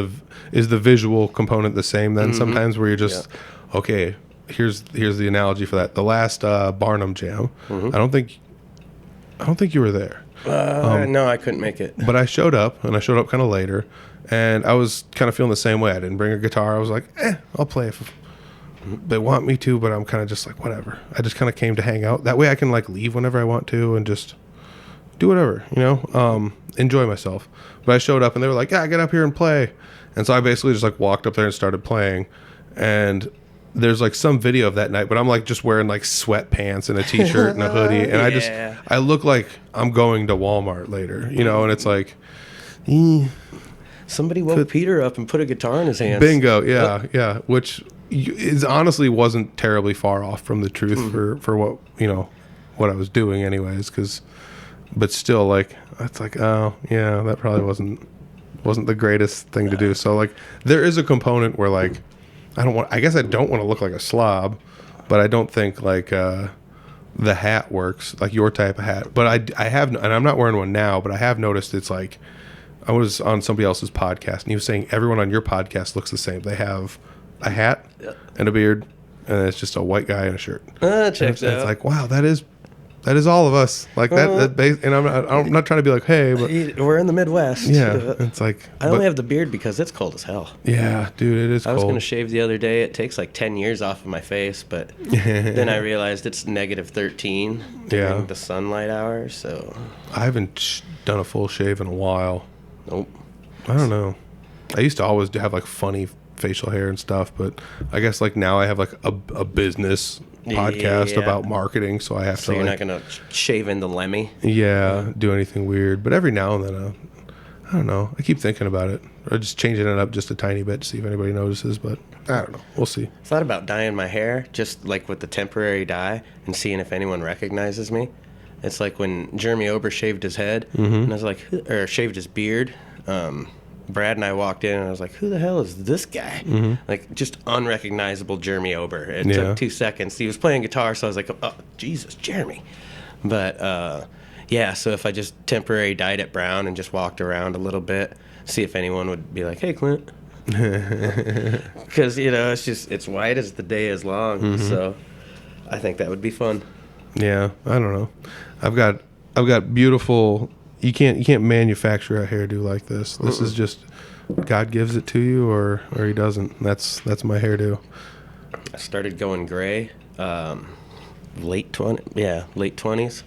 is the visual component the same then sometimes where you're just, okay, here's the analogy for that. The last Barnum Jam, I don't think you were there. No, I couldn't make it. But I showed up, and I showed up kind of later, and I was kind of feeling the same way. I didn't bring a guitar. I was like, I'll play if they want me to, but I'm kind of just like, whatever. I just kind of came to hang out. That way I can like leave whenever I want to and just do whatever, you know, enjoy myself. But I showed up, and they were like, yeah, get up here and play. And so I basically just like walked up there and started playing, and there's like some video of that night, but I'm like just wearing like sweatpants and a t-shirt and a hoodie, and I look like I'm going to Walmart later, you know, and it's like somebody woke Peter up and put a guitar in his hands. Bingo, yeah, which is honestly wasn't terribly far off from the truth for what, you know, what I was doing anyways, but still like it's like, oh yeah, that probably wasn't the greatest thing to do. So like there is a component where like I guess I don't want to look like a slob, but I don't think like the hat works, like your type of hat. But I have, and I'm not wearing one now, but I have noticed it's like, I was on somebody else's podcast, and he was saying everyone on your podcast looks the same. They have a hat and a beard and it's just a white guy in a shirt. Checks out. It's like, wow, that is all of us. Like and I'm not trying to be like, hey, but we're in the Midwest. yeah, it's like I only have the beard because it's cold as hell. Yeah, dude, it is cold. I was going to shave the other day. It takes like 10 years off of my face, but then I realized it's negative 13 during the sunlight hours, so... I haven't done a full shave in a while. Nope. I don't know. I used to always have like funny facial hair and stuff, but I guess like now I have like a business podcast about marketing, so I have to. So you're not gonna shave in the Lemmy. Yeah, do anything weird, but every now and then, I don't know. I keep thinking about it, or just changing it up just a tiny bit to see if anybody notices. But I don't know. We'll see. I thought about dyeing my hair, just like with the temporary dye, and seeing if anyone recognizes me. It's like when Jeremy Ober shaved his head, and I was like, or shaved his beard. Brad and I walked in, and I was like, who the hell is this guy? Like, just unrecognizable Jeremy Ober. It took 2 seconds. He was playing guitar, so I was like, oh, Jesus, Jeremy. But, so if I just temporary dyed it brown and just walked around a little bit, see if anyone would be like, hey, Clint. Because, it's white as the day is long, so I think that would be fun. Yeah, I don't know. I've got beautiful... You can't manufacture a hairdo like this. This is just God gives it to you, or he doesn't. That's my hairdo. I started going gray, late 20s.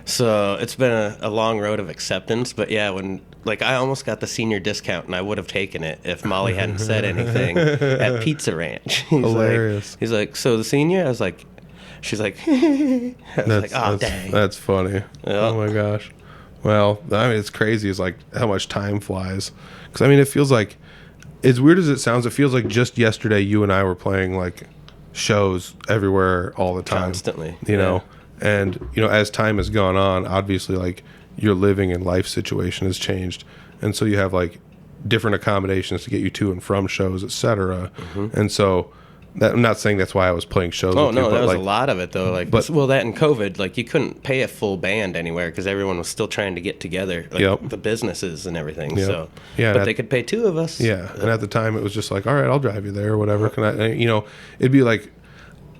So it's been a long road of acceptance. But yeah, when I almost got the senior discount, and I would have taken it if Molly hadn't said anything at Pizza Ranch. Hilarious. He's like, so the senior? I was like, she's like, I was like, oh dang. That's funny. Yep. Oh my gosh. Well, I mean, it's crazy. It's like how much time flies. Because, I mean, it feels like, as weird as it sounds, it feels like just yesterday you and I were playing, like, shows everywhere all the time. Constantly. You know? And, as time has gone on, obviously, like, your living and life situation has changed. And so you have, like, different accommodations to get you to and from shows, et cetera. And so... I'm not saying that's why I was playing shows. Oh, no, that was a lot of it, though. That and COVID, you couldn't pay a full band anywhere because everyone was still trying to get together, the businesses and everything. Yep. So, but they could pay two of us. Yeah, and at the time it was just like, all right, I'll drive you there or whatever. Can I? It'd be like,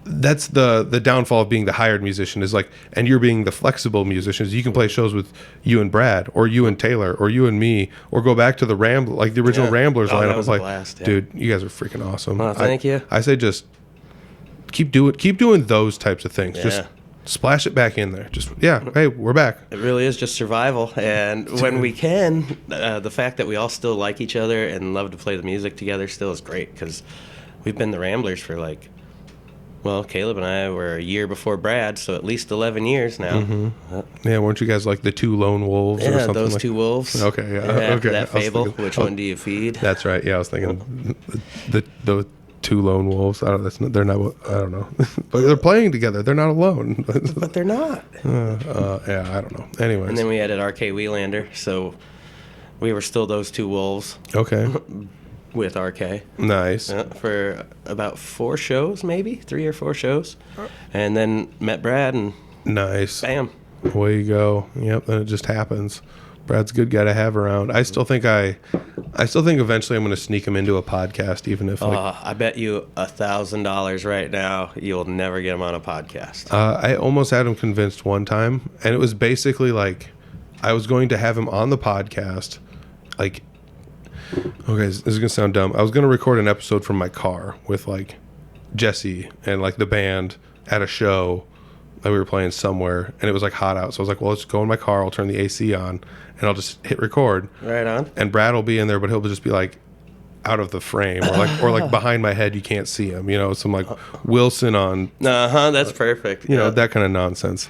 that's the downfall of being the hired musician is like, and you're being the flexible musician. You can play shows with you and Brad, or you and Taylor, or you and me, or go back to the the original Ramblers lineup. That was like, a blast, dude, you guys are freaking awesome. Well, thank you. I say just keep doing those types of things. Just splash it back in there. Hey, we're back. It really is just survival, and when we can, the fact that we all still like each other and love to play the music together still is great because we've been the Ramblers for well, Caleb and I were a year before Brad, so at least 11 years now. Yeah, weren't you guys like the two lone wolves or something? Those two wolves. Okay, okay. That fable, which one do you feed? That's right. Yeah, I was thinking the two lone wolves. I don't know. But they're playing together. They're not alone. But they're not. Yeah, I don't know. Anyways. And then we added RK Wheelander, so we were still those two wolves. Okay. With RK. Nice. For about 4 shows, maybe 3 or 4 shows, and then met Brad and nice. Bam. Away you go. Yep. Then it just happens. Brad's a good guy to have around. I still think eventually I'm going to sneak him into a podcast, even if. I bet you $1,000 right now you'll never get him on a podcast. I almost had him convinced one time, and it was basically like I was going to have him on the podcast, like. Okay, this is gonna sound dumb. I was gonna record an episode from my car with Jesse and the band at a show that we were playing somewhere, and it was hot out. So I was like, well, let's go in my car. I'll turn the AC on, and I'll just hit record. Right on. And Brad will be in there, but he'll just be out of the frame or behind my head. You can't see him. Some Wilson on. That's perfect. That kind of nonsense.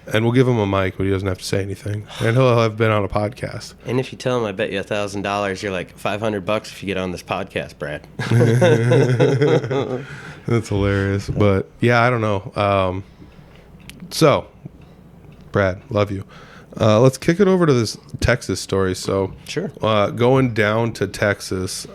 And we'll give him a mic, but he doesn't have to say anything. And he'll have been on a podcast. And if you tell him I bet you $1,000, you're like $500 if you get on this podcast, Brad. That's hilarious. But yeah, I don't know. So, Brad, love you. Let's kick it over to this Texas story. So, sure. Going down to Texas.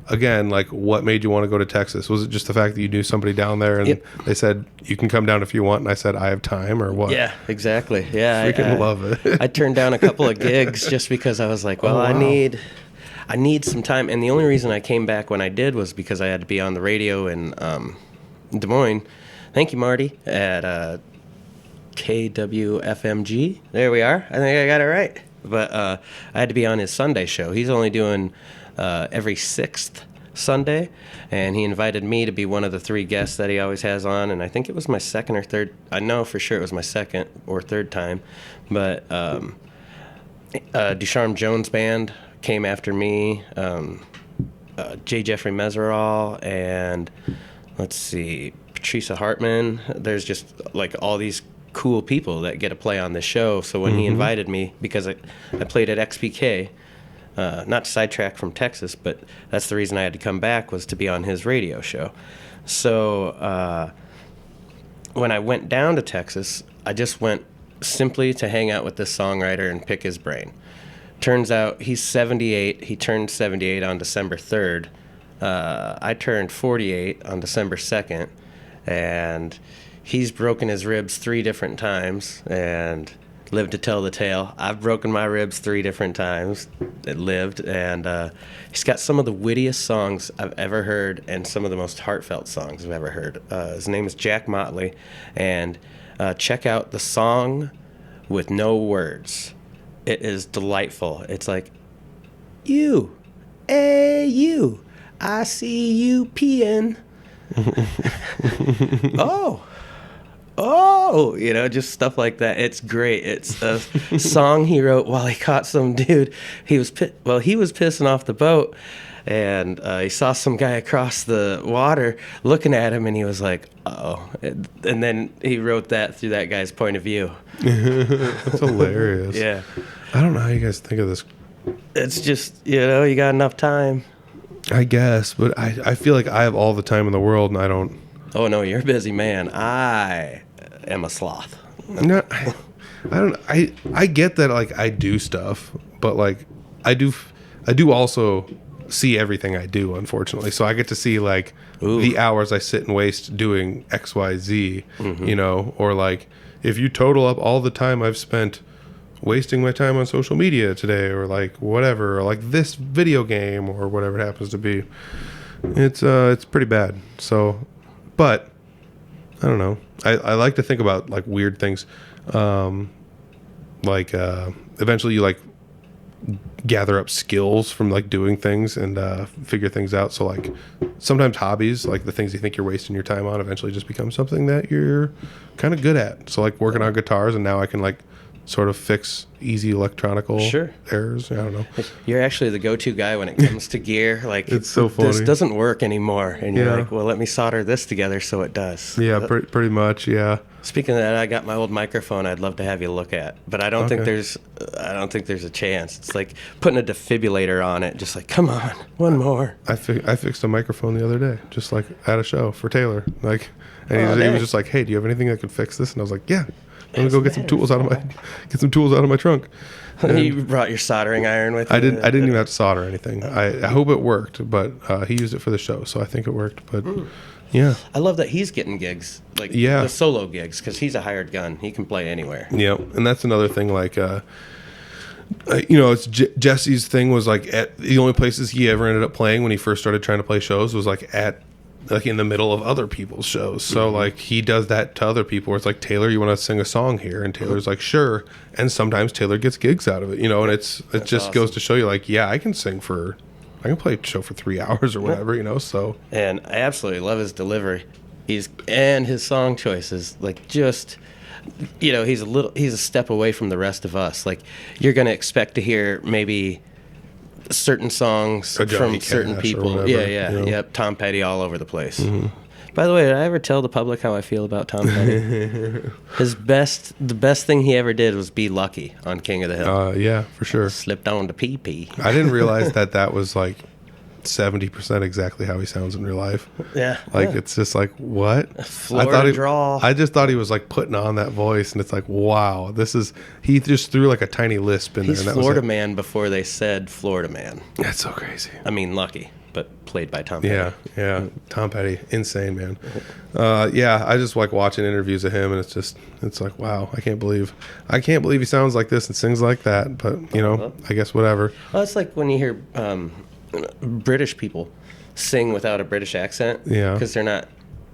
Again, what made you want to go to Texas? Was it just the fact that you knew somebody down there and they said, you can come down if you want? And I said, I have time, or what? Yeah, exactly. Yeah. Freaking love it. I turned down a couple of gigs just because I was like, well, I I need some time. And the only reason I came back when I did was because I had to be on the radio in Des Moines. Thank you, Marty, at KWFMG. There we are. I think I got it right. But I had to be on his Sunday show. He's only doing every 6th Sunday, and he invited me to be one of the 3 guests that he always has on, and I think it was my second or third. I know for sure it was my second or third time, but Ducharme Jones Band came after me, J. Jeffrey Meserol, and let's see, Patricia Hartman. There's just like all these cool people that get to play on this show. So when he invited me, because I played at XPK, not to sidetrack from Texas, but that's the reason I had to come back, was to be on his radio show. So when I went down to Texas, I just went simply to hang out with this songwriter and pick his brain. Turns out he's 78. He turned 78 on December 3rd. I turned 48 on December 2nd, and he's broken his ribs 3 different times and lived to tell the tale. I've broken my ribs 3 different times and lived, and he's got some of the wittiest songs I've ever heard and some of the most heartfelt songs I've ever heard. His name is Jack Motley, and check out the song with no words. It is delightful. It's like, you, hey you, I see you peeing. Oh, you know, just stuff like that. It's great. It's a song he wrote while he caught some dude. He was pissing off the boat, and he saw some guy across the water looking at him, and he was like, "Uh-oh." And then he wrote that through that guy's point of view. That's hilarious. Yeah. I don't know how you guys think of this. It's just, you know, you got enough time. I guess, but I feel like I have all the time in the world, and I don't. Oh, no, you're a busy man. I am a sloth. No, I don't. I get that, like, I do stuff, but like I do also see everything I do, unfortunately. So I get to see like the hours I sit and waste doing X, Y, Z, you know, or like if you total up all the time I've spent wasting my time on social media today, or like whatever, or like this video game, or whatever it happens to be, it's pretty bad. So, but I don't know. I like to think about like weird things. Eventually you like gather up skills from like doing things and figure things out. So like sometimes hobbies, like the things you think you're wasting your time on, eventually just become something that you're kind of good at. So like working on guitars, and now I can like sort of fix easy electronical errors. I don't know. You're actually the go-to guy when it comes to gear. Like, it's so funny. This doesn't work anymore. And you're like, well, let me solder this together so it does. Yeah, pretty much, yeah. Speaking of that, I got my old microphone I'd love to have you look at. But I don't think there's a chance. It's like putting a defibrillator on it, just like, come on, one more. I fixed a microphone the other day, just like at a show for Taylor. Like, and he was just like, hey, do you have anything that can fix this? And I was like, yeah. I'm gonna go get some tools out of my trunk. You brought your soldering iron with you? I didn't even have to solder anything. I hope it worked, but he used it for the show, so I think it worked. But yeah, I love that he's getting gigs, like the solo gigs, because he's a hired gun. He can play anywhere. Yeah, and that's another thing. Like, you know, it's Jesse's thing was like at the only places he ever ended up playing when he first started trying to play shows was like in the middle of other people's shows. So like he does that to other people where it's like, Taylor, you want to sing a song here? And Taylor's like, sure. And sometimes Taylor gets gigs out of it, you know, and it just awesome. Goes to show you like, yeah, I can play a show for 3 hours or whatever, you know, so. And I absolutely love his delivery. And his song choices, like just, you know, he's a step away from the rest of us. Like you're going to expect to hear maybe certain songs from certain people. Yep. Tom Petty all over the place. By the way, did I ever tell the public how I feel about Tom Petty? The best thing he ever did was Be Lucky on King of the Hill. Yeah, for sure. Slipped on the pee-pee. I didn't realize that was like 70% exactly how he sounds in real life. Yeah. It's just like, what? Florida drawl. I just thought he was like putting on that voice, and it's like, wow, he just threw like a tiny lisp in there. He's Florida man before they said Florida man. That's so crazy. I mean, Lucky. but played by Tom Petty. Yeah. Tom Petty, insane, man. I just like watching interviews of him, and it's like, wow, I can't believe he sounds like this and sings like that. But I guess whatever. Well, it's like when you hear British people sing without a British accent. Yeah. Because they're not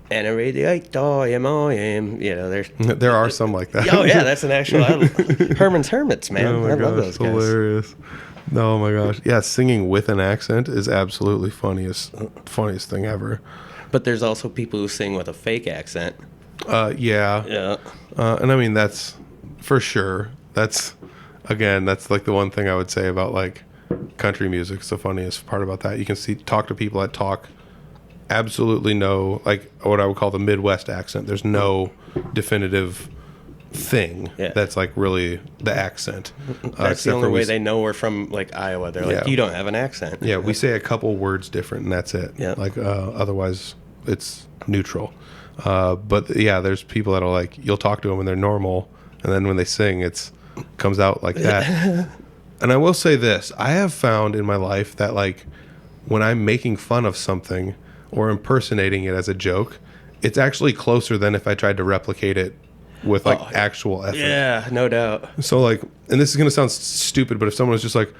animated. There are some like that. Oh yeah, that's an actual Herman's Hermits, man. Oh my I gosh, love those guys. hilarious. Oh my gosh, yeah, singing with an accent is absolutely funniest thing ever. But there's also people who sing with a fake accent. Yeah. And I mean, that's for sure. That's like the one thing I would say about like country music. It's the funniest part about that. You can talk to people that talk absolutely no, like what I would call the Midwest accent. There's no definitive thing that's like really the accent. That's the only way they know we're from like Iowa. They're like, you don't have an accent. Yeah, we say a couple words different and that's it. Yeah. Like otherwise it's neutral. But yeah, there's people that are like, you'll talk to them and they're normal, and then when they sing, it comes out like that. And I will say this, I have found in my life that like when I'm making fun of something or impersonating it as a joke, it's actually closer than if I tried to replicate it with like actual effort. Yeah, no doubt. So like, and this is gonna sound stupid, but if someone was just like,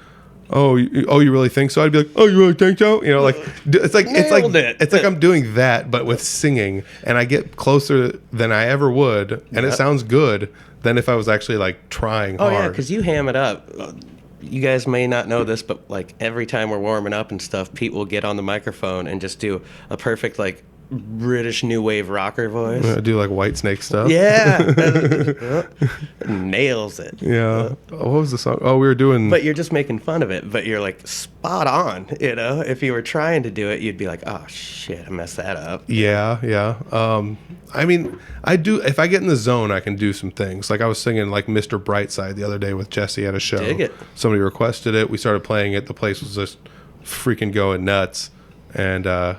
"Oh, you really think so?" I'd be like, "Oh, you really think so?" Like it's like I'm doing that, but with singing, and I get closer than I ever would, and it sounds good than if I was actually like trying hard. Oh yeah, because you ham it up. You guys may not know this, but like every time we're warming up and stuff, Pete will get on the microphone and just do a perfect like British new wave rocker voice. Do like White Snake stuff. Yeah. Nails it. Yeah. What was the song? Oh, we were doing. But you're just making fun of it, but you're like spot on, If you were trying to do it, you'd be like, oh shit, I messed that up. Yeah. I mean, I do, if I get in the zone, I can do some things. Like I was singing like Mr. Brightside the other day with Jesse at a show. Dig it. Somebody requested it. We started playing it. The place was just freaking going nuts. And I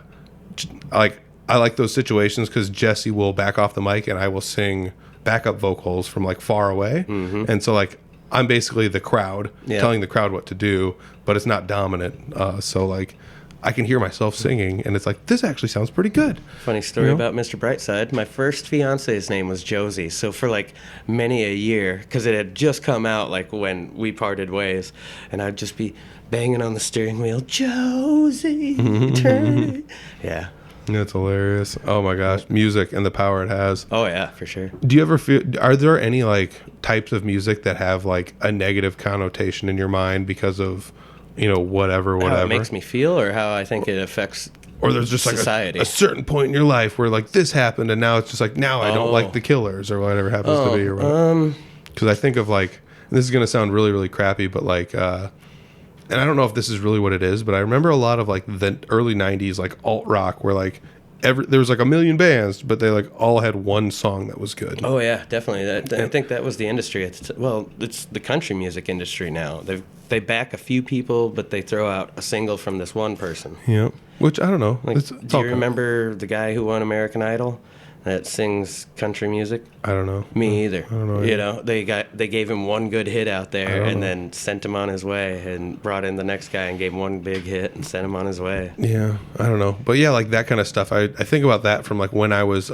like those situations because Jesse will back off the mic and I will sing backup vocals from like far away. Mm-hmm. And so like I'm basically the crowd telling the crowd what to do, but it's not dominant. So like I can hear myself singing and it's like, this actually sounds pretty good. Funny story about Mr. Brightside. My first fiance's name was Josie. So for like many a year, because it had just come out like when we parted ways, and I'd just be banging on the steering wheel, Josie, turn. Yeah. That's hilarious. Oh my gosh, music and the power it has. Oh yeah, for sure. Do you ever feel, are there any like types of music that have like a negative connotation in your mind because of, whatever? How it makes me feel, or how I think it affects or there's just society. Like a certain point in your life where like this happened and now it's just like, now I don't like the Killers or whatever happens to be. Or because I think of like, and this is going to sound really, really crappy, but like, and I don't know if this is really what it is, but I remember a lot of like the early 90s, like alt rock, where like there was like a million bands, but they like all had one song that was good. Oh yeah, definitely. I think that was the industry. It's the country music industry now. They back a few people, but they throw out a single from this one person. Yeah, which I don't know. Like, do you remember the guy who won American Idol that sings country music? I don't know. Me either. I don't know. They gave him one good hit out there and then sent him on his way, and brought in the next guy and gave him one big hit and sent him on his way. Yeah, I don't know. But yeah, like that kind of stuff. I think about that from like when I was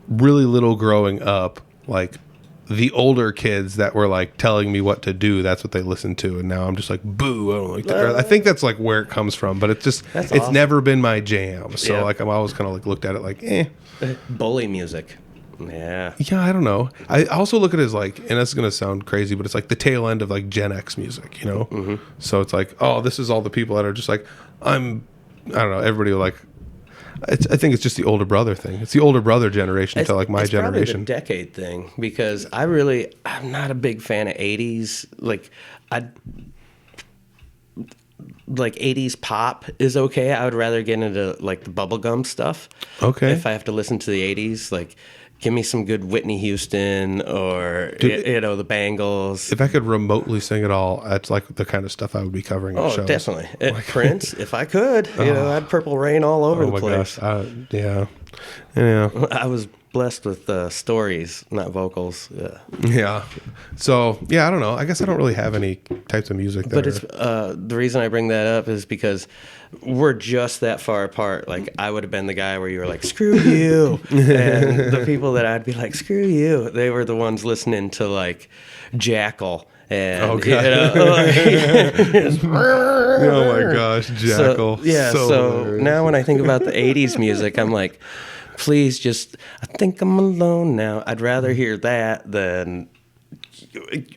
really little growing up, like the older kids that were like telling me what to do, that's what they listened to, and now I'm just like, boo, I don't like that. I think that's like where it comes from, but it's awesome. Never been my jam. So like I'm always kind of like looked at it like, bully music. Yeah, I don't know. I also look at it as like, and it's gonna sound crazy, but it's like the tail end of like Gen X music, Mm-hmm. So it's like, oh, this is all the people that are just like, I don't know, everybody like, I think it's just the older brother thing. It's the older brher generation to like my generation. It's probably the decade thing, because I'm not a big fan of 80s. Like 80s pop is okay. I would rather get into like the bubblegum stuff. Okay. If I have to listen to the 80s, like give me some good Whitney Houston or the Bangles. If I could remotely sing it all, that's like the kind of stuff I would be covering at shows. Oh, definitely. Prince, if I could, I'd Purple Rain all over the place. Yeah. Yeah. I was blessed with stories, not vocals. Yeah. Yeah. So, yeah, I don't know. I guess I don't really have any types of music that But it's the reason I bring that up is because we're just that far apart. Like, I would have been the guy where you were like, screw you. And the people that I'd be like, screw you, they were the ones listening to, like, Jackal. And, oh, God. you know, oh, my gosh. Jackal. So hilarious. now when I think about the 80s music, I'm like, please just, I think I'm alone now. I'd rather hear that than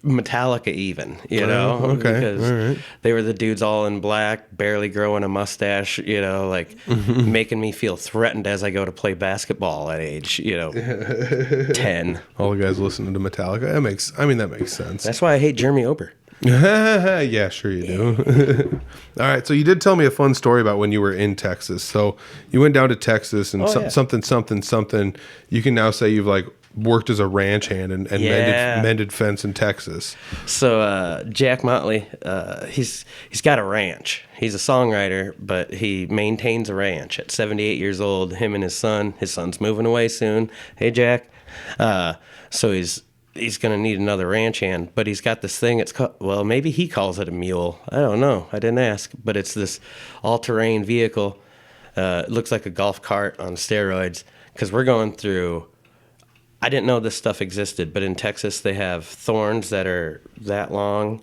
Metallica even, you know, okay. because All right. they were the dudes all in black, barely growing a mustache, you know, like making me feel threatened as I go to play basketball at age, 10. All the guys listening to Metallica. That makes sense. That's why I hate Jeremy Ober. Yeah, sure you do. All right, so you did tell me a fun story about when you were in Texas. So you went down to Texas and yeah. something. You can now say you've like worked as a ranch hand and mended fence in Texas. So Jack Motley, he's got a ranch. He's a songwriter, but he maintains a ranch. At 78 years old, him and his son's moving away soon. Hey, Jack. So he's going to need another ranch hand, but he's got this thing. It's called, well, maybe he calls it a mule. I don't know. I didn't ask, but it's this all-terrain vehicle. It looks like a golf cart on steroids because we're going through. I didn't know this stuff existed, but in Texas they have thorns that are that long,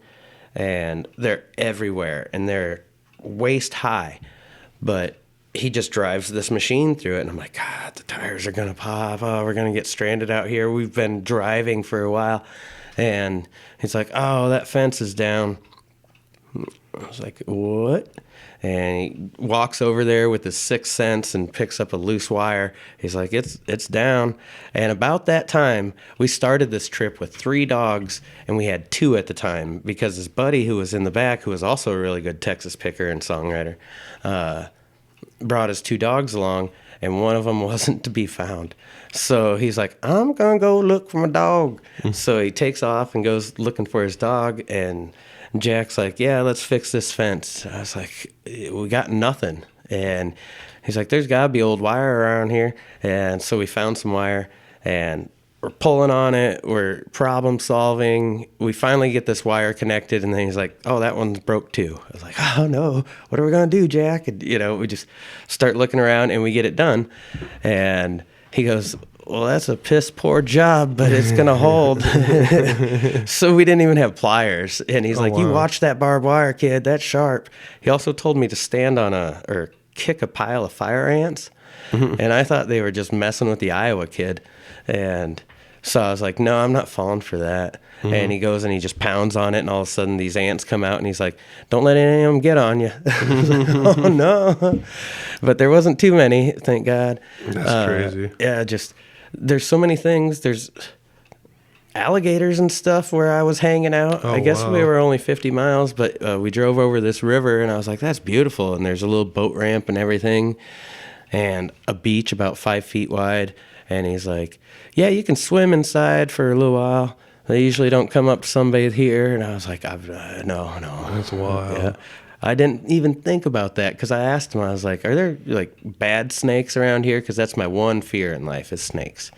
and they're everywhere, and they're waist high. But he just drives this machine through it, and I'm like, God, the tires are gonna pop. Oh, we're gonna get stranded out here. We've been driving for a while, and he's like, oh, that fence is down. I was like, what? And he walks over there with his sixth sense and picks up a loose wire. He's like, it's down. And about that time, we started this trip with 3 dogs, and we had 2 at the time because his buddy who was in the back, who was also a really good Texas picker and songwriter, brought his 2 dogs along, and one of them wasn't to be found. So he's like, I'm going to go look for my dog. So he takes off and goes looking for his dog, and Jack's like, yeah, let's fix this fence. I was like, we got nothing. And he's like, there's got to be old wire around here. And so we found some wire, and we're pulling on it. We're problem solving. We finally get this wire connected, and then he's like, oh, that one's broke too. I was like, oh, no. What are we going to do, Jack? And, we just start looking around, and we get it done. And he goes, well, that's a piss poor job, but it's going to hold. So we didn't even have pliers. And he's like, wow. You watch that barbed wire, kid. That's sharp. He also told me to stand on or kick a pile of fire ants. And I thought they were just messing with the Iowa kid. And so I was like, no, I'm not falling for that. And he goes and he just pounds on it, and all of a sudden these ants come out, and he's like, don't let any of them get on you. Like, oh, no. But there wasn't too many, thank God. That's crazy. Yeah, just... There's so many things. There's alligators and stuff where I was hanging out. Oh, I guess wow. we were only 50 miles, but we drove over this river, and I was like, that's beautiful. And there's a little boat ramp and everything, and a beach about 5 feet wide. And he's like, yeah, you can swim inside for a little while. They usually don't come up to sunbathe here. And I was like, no. That's wild. Yeah. I didn't even think about that because I asked him, I was like, are there like bad snakes around here? Because that's my one fear in life is snakes.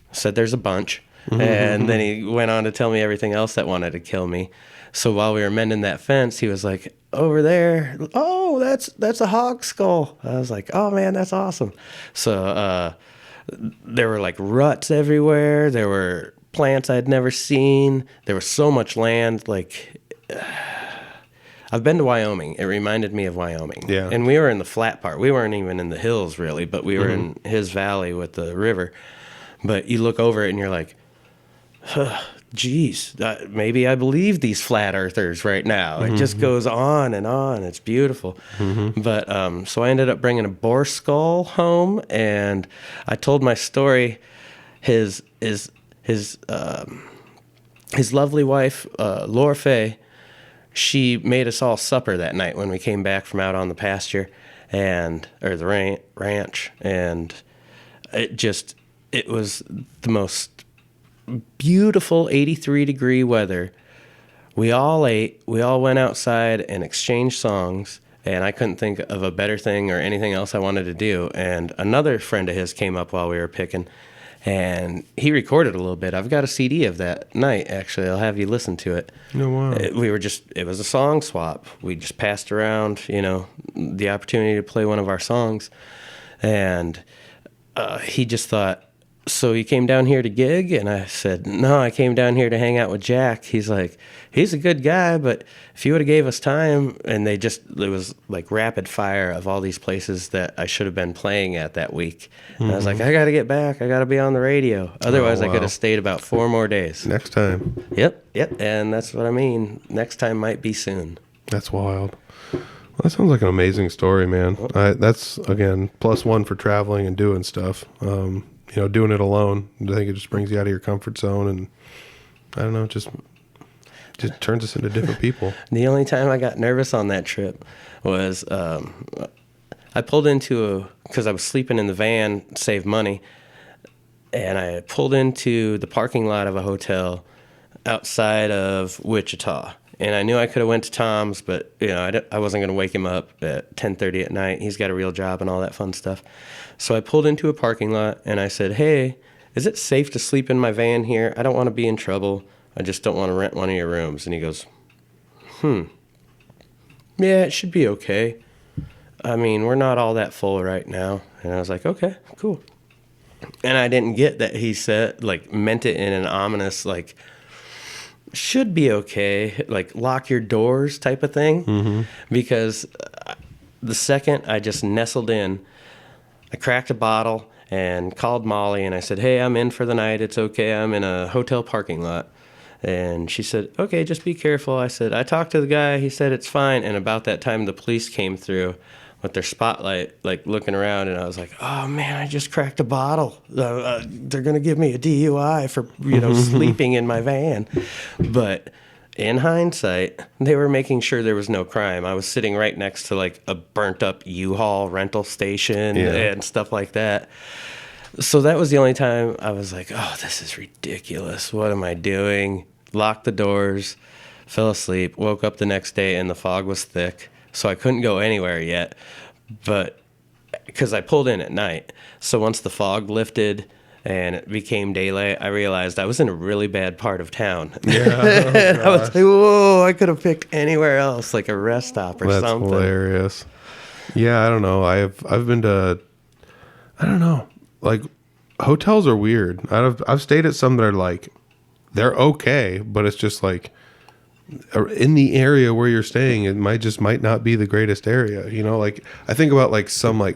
I said, there's a bunch. And then he went on to tell me everything else that wanted to kill me. So while we were mending that fence, he was like, over there, oh, that's a hog skull. I was like, oh, man, that's awesome. So there were like ruts everywhere. There were plants I'd never seen. There was so much land, like... I've been to Wyoming. It reminded me of Wyoming. Yeah. And we were in the flat part. We weren't even in the hills, really, but we were in his valley with the river. But you look over it, and you're like, geez, maybe I believe these flat earthers right now. It just goes on and on. It's beautiful. But so I ended up bringing a boar skull home, and I told my story. His lovely wife, Laura Faye, she made us all supper that night when we came back from out on the pasture or the ranch. And it was the most beautiful 83-degree weather. We all ate. We all went outside and exchanged songs. And I couldn't think of a better thing or anything else I wanted to do. And another friend of his came up while we were picking, and he recorded a little bit. I've got a CD of that night, actually. I'll have you listen to it. Oh, wow. It was a song swap. We just passed around, the opportunity to play one of our songs. And he just thought, so you came down here to gig? And I said, no, I came down here to hang out with Jack. He's like, he's a good guy, but if you would have gave us time, and it was like rapid fire of all these places that I should have been playing at that week. And I was like, I got to get back. I got to be on the radio. Otherwise, I could have stayed about 4 more days. Next time. Yep. And that's what I mean. Next time might be soon. That's wild. Well, that sounds like an amazing story, man. That's, again, +1 for traveling and doing stuff. Doing it alone, I think it just brings you out of your comfort zone, and I don't know, just turns us into different people. The only time I got nervous on that trip was I pulled into because I was sleeping in the van, save money, and I pulled into the parking lot of a hotel outside of Wichita. And I knew I could have went to Tom's, but I wasn't going to wake him up at 10:30 at night. He's got a real job and all that fun stuff. So I pulled into a parking lot, and I said, hey, is it safe to sleep in my van here? I don't want to be in trouble. I just don't want to rent one of your rooms. And he goes, yeah, it should be okay. I mean, we're not all that full right now. And I was like, okay, cool. And I didn't get that he said, meant it in an ominous, should be okay, lock your doors type of thing. Because the second I just nestled in, I cracked a bottle and called Molly, and I said, hey, I'm in for the night. It's okay. I'm in a hotel parking lot. And she said, okay, just be careful. I said, I talked to the guy. He said it's fine. And about that time, the police came through with their spotlight, looking around, and I was like, oh, man, I just cracked a bottle. They're going to give me a DUI for, sleeping in my van. But in hindsight, they were making sure there was no crime. I was sitting right next to, a burnt-up U-Haul rental station and stuff like that. So that was the only time I was like, oh, this is ridiculous. What am I doing? Locked the doors, fell asleep, woke up the next day, and the fog was thick. So I couldn't go anywhere yet, but because I pulled in at night. So once the fog lifted and it became daylight, I realized I was in a really bad part of town. Yeah, I was like, whoa, I could have picked anywhere else, like a rest stop or something. That's hilarious. Yeah, I don't know. I've been to, I don't know, hotels are weird. I've stayed at some that are they're okay, but it's just in the area where you're staying, it might not be the greatest area. I think about some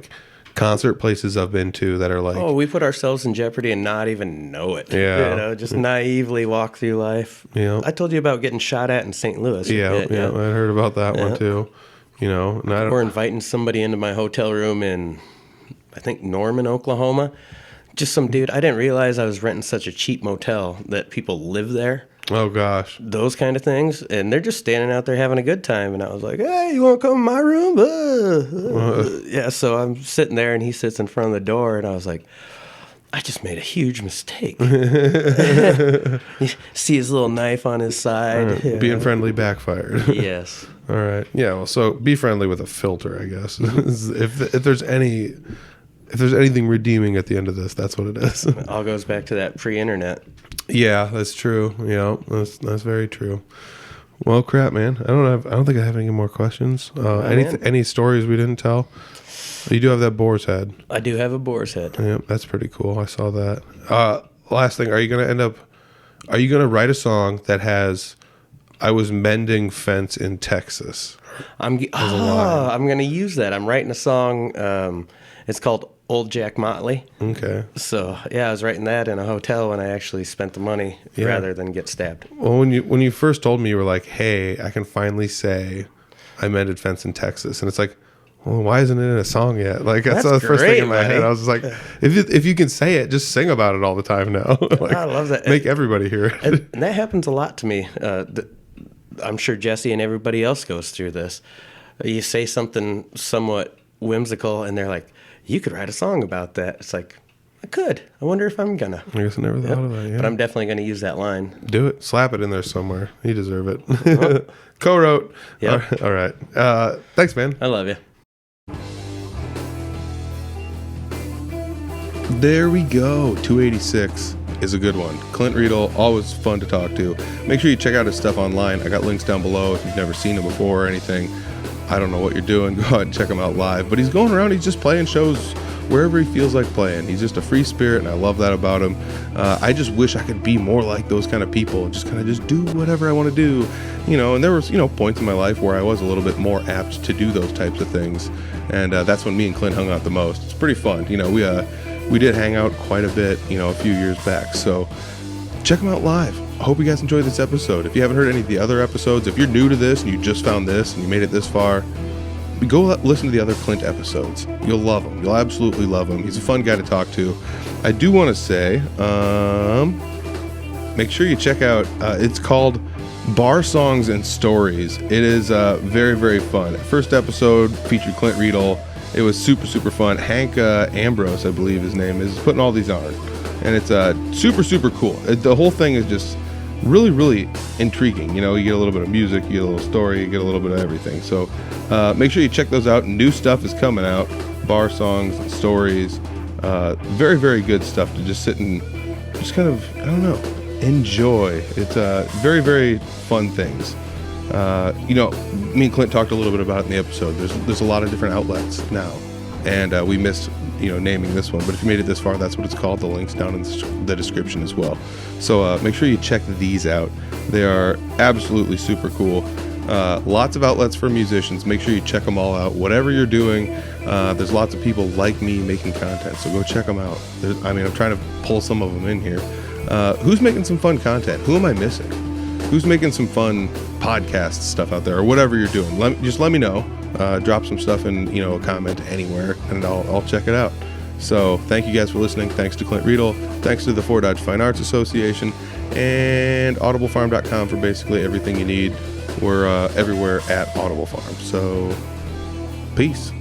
concert places I've been to that are oh, we put ourselves in jeopardy and not even know it. Yeah. Just naively walk through life. Yeah. I told you about getting shot at in St. Louis. Yeah, I heard about that one too. Or inviting somebody into my hotel room in, I think, Norman, Oklahoma. Just some dude. I didn't realize I was renting such a cheap motel that people live there. Oh, gosh. Those kind of things. And they're just standing out there having a good time. And I was like, hey, you want to come in my room? Yeah, so I'm sitting there, and he sits in front of the door. And I was like, I just made a huge mistake. You see his little knife on his side. Right. Being friendly backfired. Yes. All right. Yeah, well, so be friendly with a filter, I guess. if there's anything redeeming at the end of this, that's what it is. It all goes back to that pre-internet. Yeah, that's true. Yeah, that's very true. Well, crap, man. I don't think I have any more questions. Any stories we didn't tell? You do have that boar's head. I do have a boar's head. Yeah, that's pretty cool. I saw that. Last thing, are you gonna write a song that has I was mending fence in Texas? I'm gonna use that. I'm writing a song. It's called Old Jack Motley. Okay. So yeah, I was writing that in a hotel when I actually spent the money rather than get stabbed. Well, when you first told me, you were like, "Hey, I can finally say I mended fence in Texas," and it's like, well, why isn't it in a song yet? That's the first thing in my head. I was just like, if you can say it, just sing about it all the time now. I love that. Make everybody hear it. And that happens a lot to me. I'm sure Jesse and everybody else goes through this. You say something somewhat whimsical, and they're like, you could write a song about that. It's like, I could. I wonder if I'm gonna. I guess I never thought of that, yeah. But I'm definitely gonna use that line. Do it. Slap it in there somewhere. You deserve it. Co-wrote. Yep. All right. Thanks, man. I love you. There we go. 286 is a good one. Clint Riedel, always fun to talk to. Make sure you check out his stuff online. I got links down below if you've never seen him before or anything. I don't know what you're doing. Go out and check him out live. But he's going around. He's just playing shows wherever he feels like playing. He's just a free spirit, and I love that about him. I just wish I could be more like those kind of people. Just kind of just do whatever I want to do. And there was, points in my life where I was a little bit more apt to do those types of things. And that's when me and Clint hung out the most. It's pretty fun. We did hang out quite a bit, a few years back. So check him out live. I hope you guys enjoyed this episode. If you haven't heard any of the other episodes, if you're new to this and you just found this and you made it this far, go listen to the other Clint episodes. You'll love him. You'll absolutely love him. He's a fun guy to talk to. I do want to say, make sure you check out, it's called Bar Songs and Stories. It is very, very fun. First episode featured Clint Riedel. It was super, super fun. Hank Ambrose, I believe his name is, putting all these on. And it's super, super cool. The whole thing is just really, really intriguing. You get a little bit of music, you get a little story, you get a little bit of everything. So make sure you check those out. New stuff is coming out. Bar songs, stories, very, very good stuff to just sit and just kind of, enjoy. It's very, very fun things. Me and Clint talked a little bit about it in the episode. There's a lot of different outlets now, and we missed naming this one, but if you made it this far, that's what it's called. The link's down in the description as well. So make sure you check these out. They are absolutely super cool. Lots of outlets for musicians. Make sure you check them all out. Whatever you're doing, there's lots of people like me making content, so go check them out. I'm trying to pull some of them in here. Who's making some fun content? Who am I missing? Who's making some fun podcast stuff out there, or whatever you're doing? Let me know. Drop some stuff in a comment anywhere, and I'll check it out. So thank you guys for listening. Thanks to Clint Riedel. Thanks to the Fort Dodge Fine Arts Association and audiblefarm.com for basically everything you need. We're everywhere at Audible Farm. So peace.